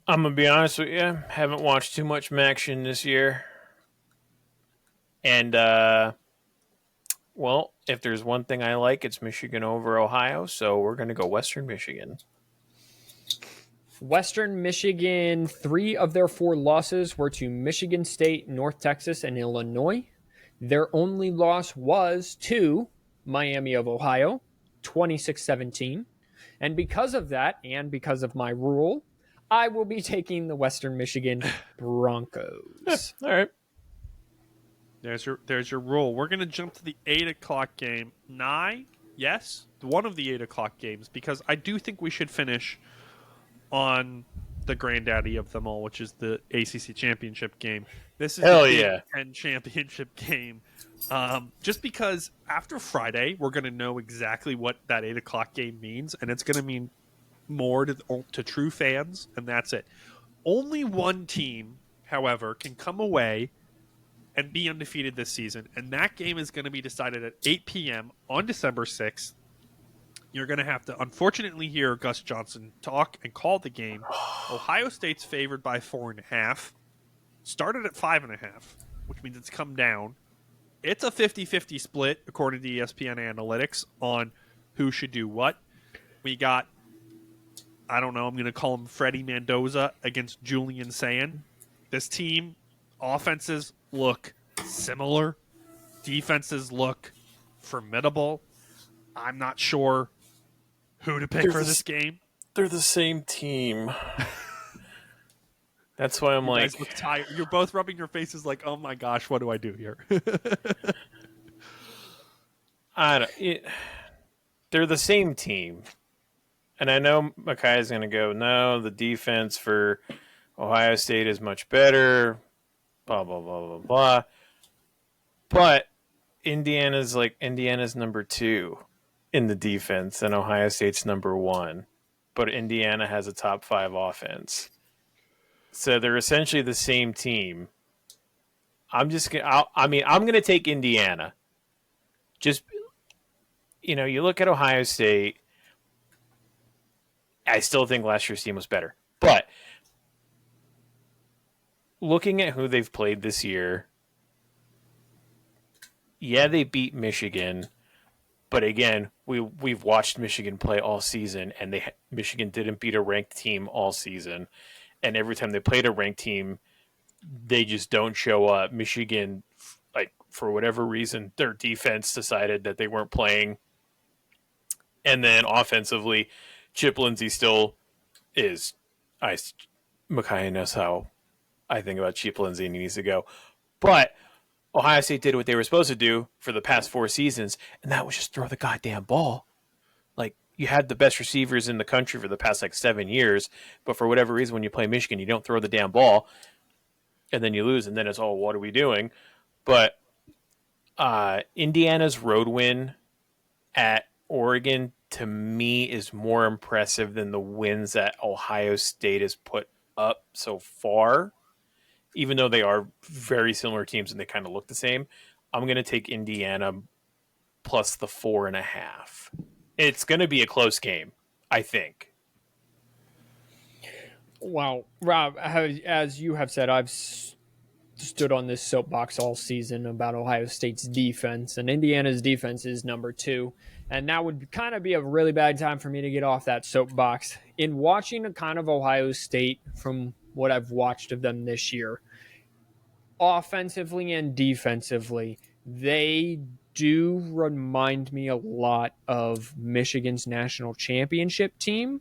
I'm going to be honest with you. Haven't watched too much MACtion this year. And, well, if there's one thing I like, it's Michigan over Ohio, so we're going to go Western Michigan. Western Michigan, 3 of their 4 losses were to Michigan State, North Texas, and Illinois. Their only loss was to Miami of Ohio, 26-17. And because of that, and because of my rule, I will be taking the Western Michigan Broncos. All right. There's your rule. We're going to jump to the 8 o'clock game. Yes, one of the 8 o'clock games, because I do think we should finish on the granddaddy of them all, which is the ACC championship game. This is the Big Ten championship game. Just because after Friday, we're going to know exactly what that 8 o'clock game means, and it's going to mean more to true fans, and that's it. Only one team, however, can come away and be undefeated this season, and that game is going to be decided at 8 p.m. on December 6th. You're going to have to, unfortunately, hear Gus Johnson talk and call the game. Ohio State's favored by 4.5. Started at 5.5, which means it's come down. It's a 50-50 split, according to ESPN Analytics, on who should do what. We got, I don't know, I'm going to call him Freddie Mendoza against Julian Sand. This team, offenses look similar. Defenses look formidable. I'm not sure who to pick for this game. They're the same team. That's why I'm you guys look tired. You're both rubbing your faces like, oh my gosh, what do I do here? They're the same team. And I know Makai is going to go, no, the defense for Ohio State is much better, blah, blah, blah, blah, blah. But Indiana's number 2 in the defense, and Ohio State's number 1. But Indiana has a top 5 offense. So they're essentially the same team. I'm going to take Indiana. Just, you look at Ohio State, I still think last year's team was better. But looking at who they've played this year, yeah, they beat Michigan. But again, we've watched Michigan play all season, and Michigan didn't beat a ranked team all season. And every time they played a ranked team, they just don't show up. Michigan, for whatever reason, their defense decided that they weren't playing. And then offensively, Chip Lindsey still is. Makai knows how I think about Chip Lindsey, and he needs to go. But Ohio State did what they were supposed to do for the past 4 seasons, and that was just throw the goddamn ball. You had the best receivers in the country for the past 7 years, but for whatever reason, when you play Michigan, you don't throw the damn ball, and then you lose, and then it's, what are we doing? But Indiana's road win at Oregon, to me, is more impressive than the wins that Ohio State has put up so far. Even though they are very similar teams and they kind of look the same, I'm going to take Indiana plus the 4.5. It's going to be a close game, I think. Well, Rob, as you have said, I've stood on this soapbox all season about Ohio State's defense, and Indiana's defense is number 2. And that would kind of be a really bad time for me to get off that soapbox. In watching a kind of Ohio State from what I've watched of them this year, offensively and defensively, they do remind me a lot of Michigan's national championship team,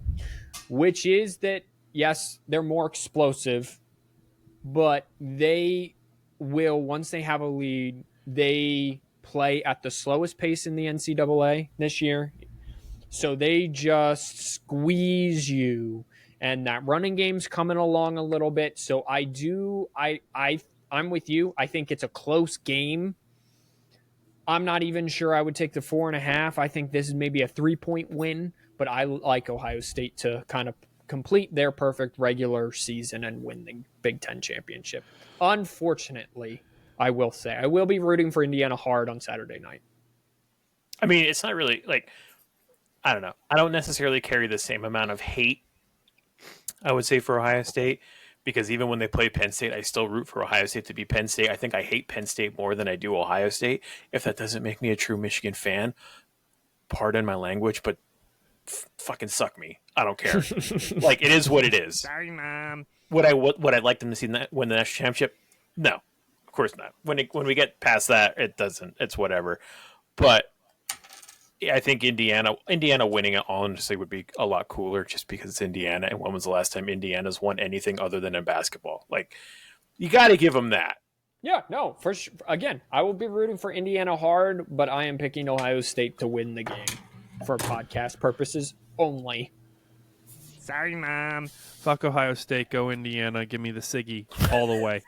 which is that, yes, they're more explosive, but they will, once they have a lead, they play at the slowest pace in the NCAA this year. So they just squeeze you, and that running game's coming along a little bit. So I'm with you. I think it's a close game. I'm not even sure I would take the 4.5. I think this is maybe a 3-point win, but I like Ohio State to kind of complete their perfect regular season and win the Big Ten championship. Unfortunately, I will say, I will be rooting for Indiana hard on Saturday night. I mean, it's not really I don't know. I don't necessarily carry the same amount of hate, I would say, for Ohio State, because even when they play Penn State, I still root for Ohio State to be Penn State. I think I hate Penn State more than I do Ohio State. If that doesn't make me a true Michigan fan, pardon my language, but fucking suck me. I don't care. It is what it is. Sorry, Mom. Would I like them to win the national championship? No, of course not. When we get past that, it doesn't. It's whatever. But I think Indiana winning it honestly would be a lot cooler just because it's Indiana. And when was the last time Indiana's won anything other than in basketball? Like, you got to give them that. Yeah, no, for sure. Again, I will be rooting for Indiana hard, but I am picking Ohio State to win the game for podcast purposes only. Sorry, Mom. Fuck Ohio State. Go Indiana. Give me the Siggy all the way.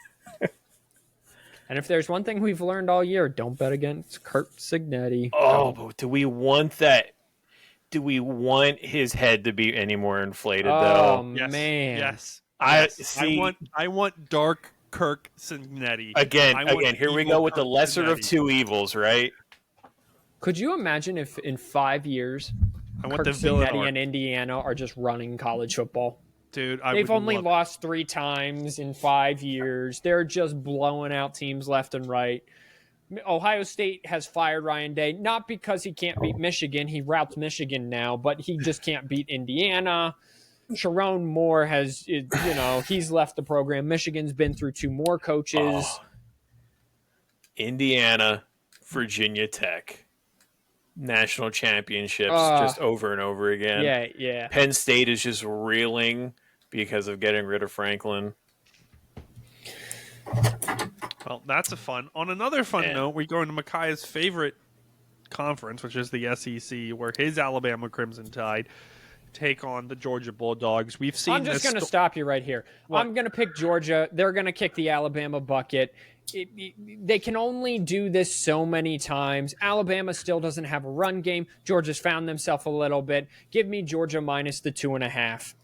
And if there's one thing we've learned all year, don't bet against Kurt Signetti. Oh, but do we want that? Do we want his head to be any more inflated, though? Oh, man. Yes. I see. I want dark Kirk Signetti. Again, here we go with the lesser of two evils, right? Could you imagine if in 5 years, Kirk Signetti and Indiana are just running college football? Dude, they've only lost 3 times in 5 years. They're just blowing out teams left and right. Ohio State has fired Ryan Day, not because he can't beat Michigan. He routes Michigan now, but he just can't beat Indiana. Sharon Moore has, he's left the program. Michigan's been through 2 more coaches. Indiana, Virginia Tech. National championships just over and over again. Yeah. Penn State is just reeling because of getting rid of Franklin. Well, that's a fun. On another fun note, we go into Micaiah's favorite conference, which is the SEC, where his Alabama Crimson Tide take on the Georgia Bulldogs. We've seen. I'm just going to stop you right here. What? I'm going to pick Georgia. They're going to kick the Alabama bucket. They can only do this so many times. Alabama still doesn't have a run game. Georgia's found themselves a little bit. Give me Georgia minus the 2.5.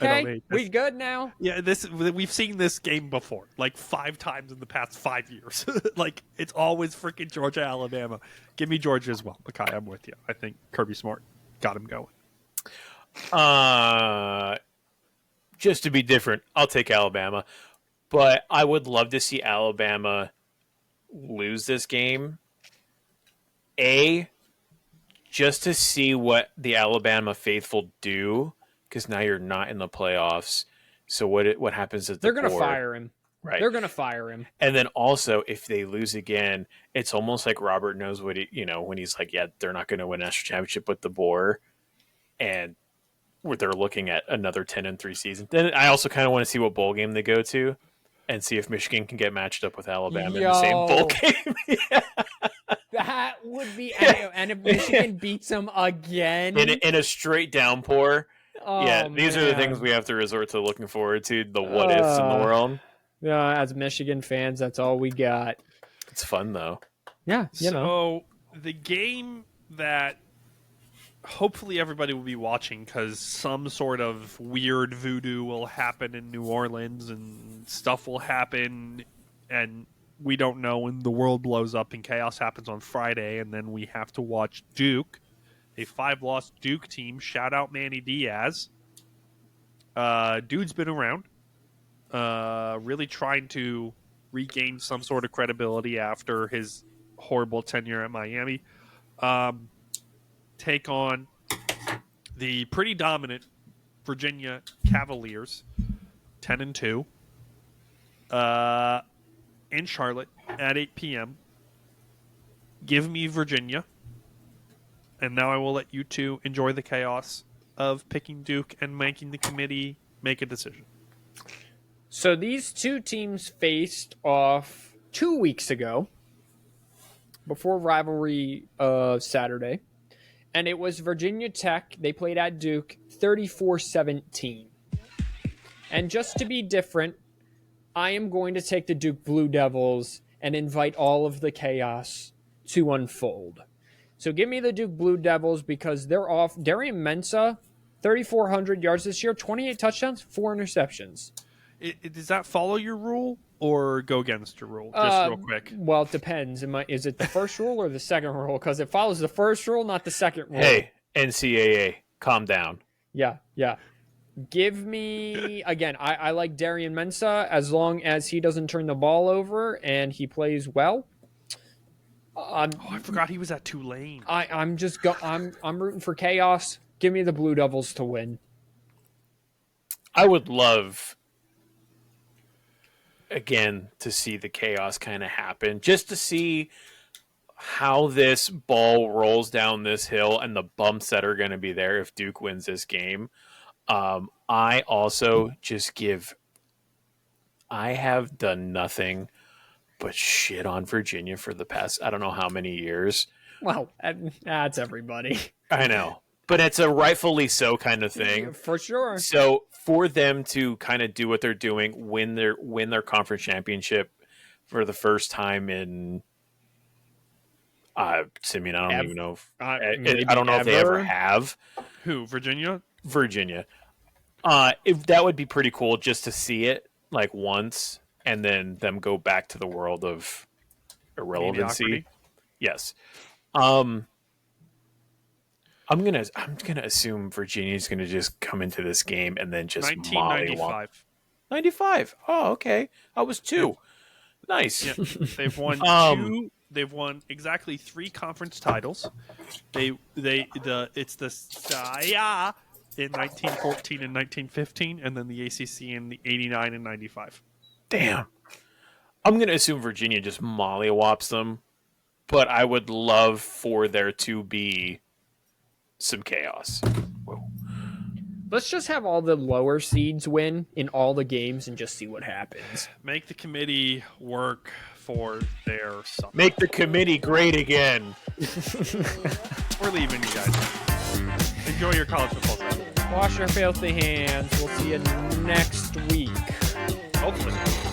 Okay, we good now? Yeah, we've seen this game before, like 5 times in the past 5 years. Like, it's always freaking Georgia, Alabama. Give me Georgia as well. Okay, I'm with you. I think Kirby Smart got him going. Just to be different, I'll take Alabama. But I would love to see Alabama lose this game. Just to see what the Alabama faithful do, because now you're not in the playoffs. So what happens is they're going to fire him. Right. They're going to fire him. And then also, if they lose again, it's almost like Robert knows what when he's like, yeah, they're not going to win a national championship with the Boar. And they're looking at another 10-3 season. Then I also kind of want to see what bowl game they go to. And see if Michigan can get matched up with Alabama in the same bowl game. Yeah. That would be... And if Michigan beats them again... In a straight downpour. These are the things we have to resort to looking forward to. The what-ifs in the world. Yeah, as Michigan fans, that's all we got. It's fun, though. Yeah, So, the game that... hopefully everybody will be watching because some sort of weird voodoo will happen in New Orleans and stuff will happen and we don't know when the world blows up and chaos happens on Friday, and then we have to watch Duke, a 5-loss Duke team. Shout out Manny Diaz. Dude's been around, really trying to regain some sort of credibility after his horrible tenure at Miami. Take on the pretty dominant Virginia Cavaliers, 10-2, in Charlotte at 8 p.m. Give me Virginia. And now I will let you two enjoy the chaos of picking Duke and making the committee make a decision. So these two teams faced off 2 weeks ago before rivalry Saturday. And it was Virginia Tech. They played at Duke 34-17. And just to be different, I am going to take the Duke Blue Devils and invite all of the chaos to unfold. So give me the Duke Blue Devils because they're off. Darian Mensah, 3,400 yards this year, 28 touchdowns, 4 interceptions. Does that follow your rule or go against your rule? Just real quick. Well, it depends. Is it the first rule or the second rule? Because it follows the first rule, not the second rule. Hey, NCAA, calm down. Yeah. Give me, again, I like Darian Mensah as long as he doesn't turn the ball over and he plays well. I forgot he was at Tulane. I'm rooting for chaos. Give me the Blue Devils to win. I would love, again, to see the chaos kind of happen, just to see how this ball rolls down this hill and the bumps that are going to be there if Duke wins this game. I also just I have done nothing but shit on Virginia for the past, I don't know how many years. Well, that's everybody. I know, but it's a rightfully so kind of thing. For sure. So for them to kind of do what they're doing, win their conference championship for the first time in, I mean, I don't even know. I don't know if they ever have. Who? Virginia. If that would be pretty cool just to see it like once, and then them go back to the world of irrelevancy. Mediocrity. Yes. I'm gonna assume Virginia's gonna just come into this game and then just 1995. 95. Oh, okay. I was 2. Nice. Yeah. They've won They've won exactly 3 conference titles. It's the SIA in 1914 and 1915, and then the ACC in the 89 and 95. Damn. I'm gonna assume Virginia just mollywops them, but I would love for there to be some chaos. Whoa. Let's just have all the lower seeds win in all the games and just see what happens. Make the committee work for their summer. Make the committee great again. We're leaving, you guys. Enjoy your college football season. Wash your filthy hands. We'll see you next week. Hopefully.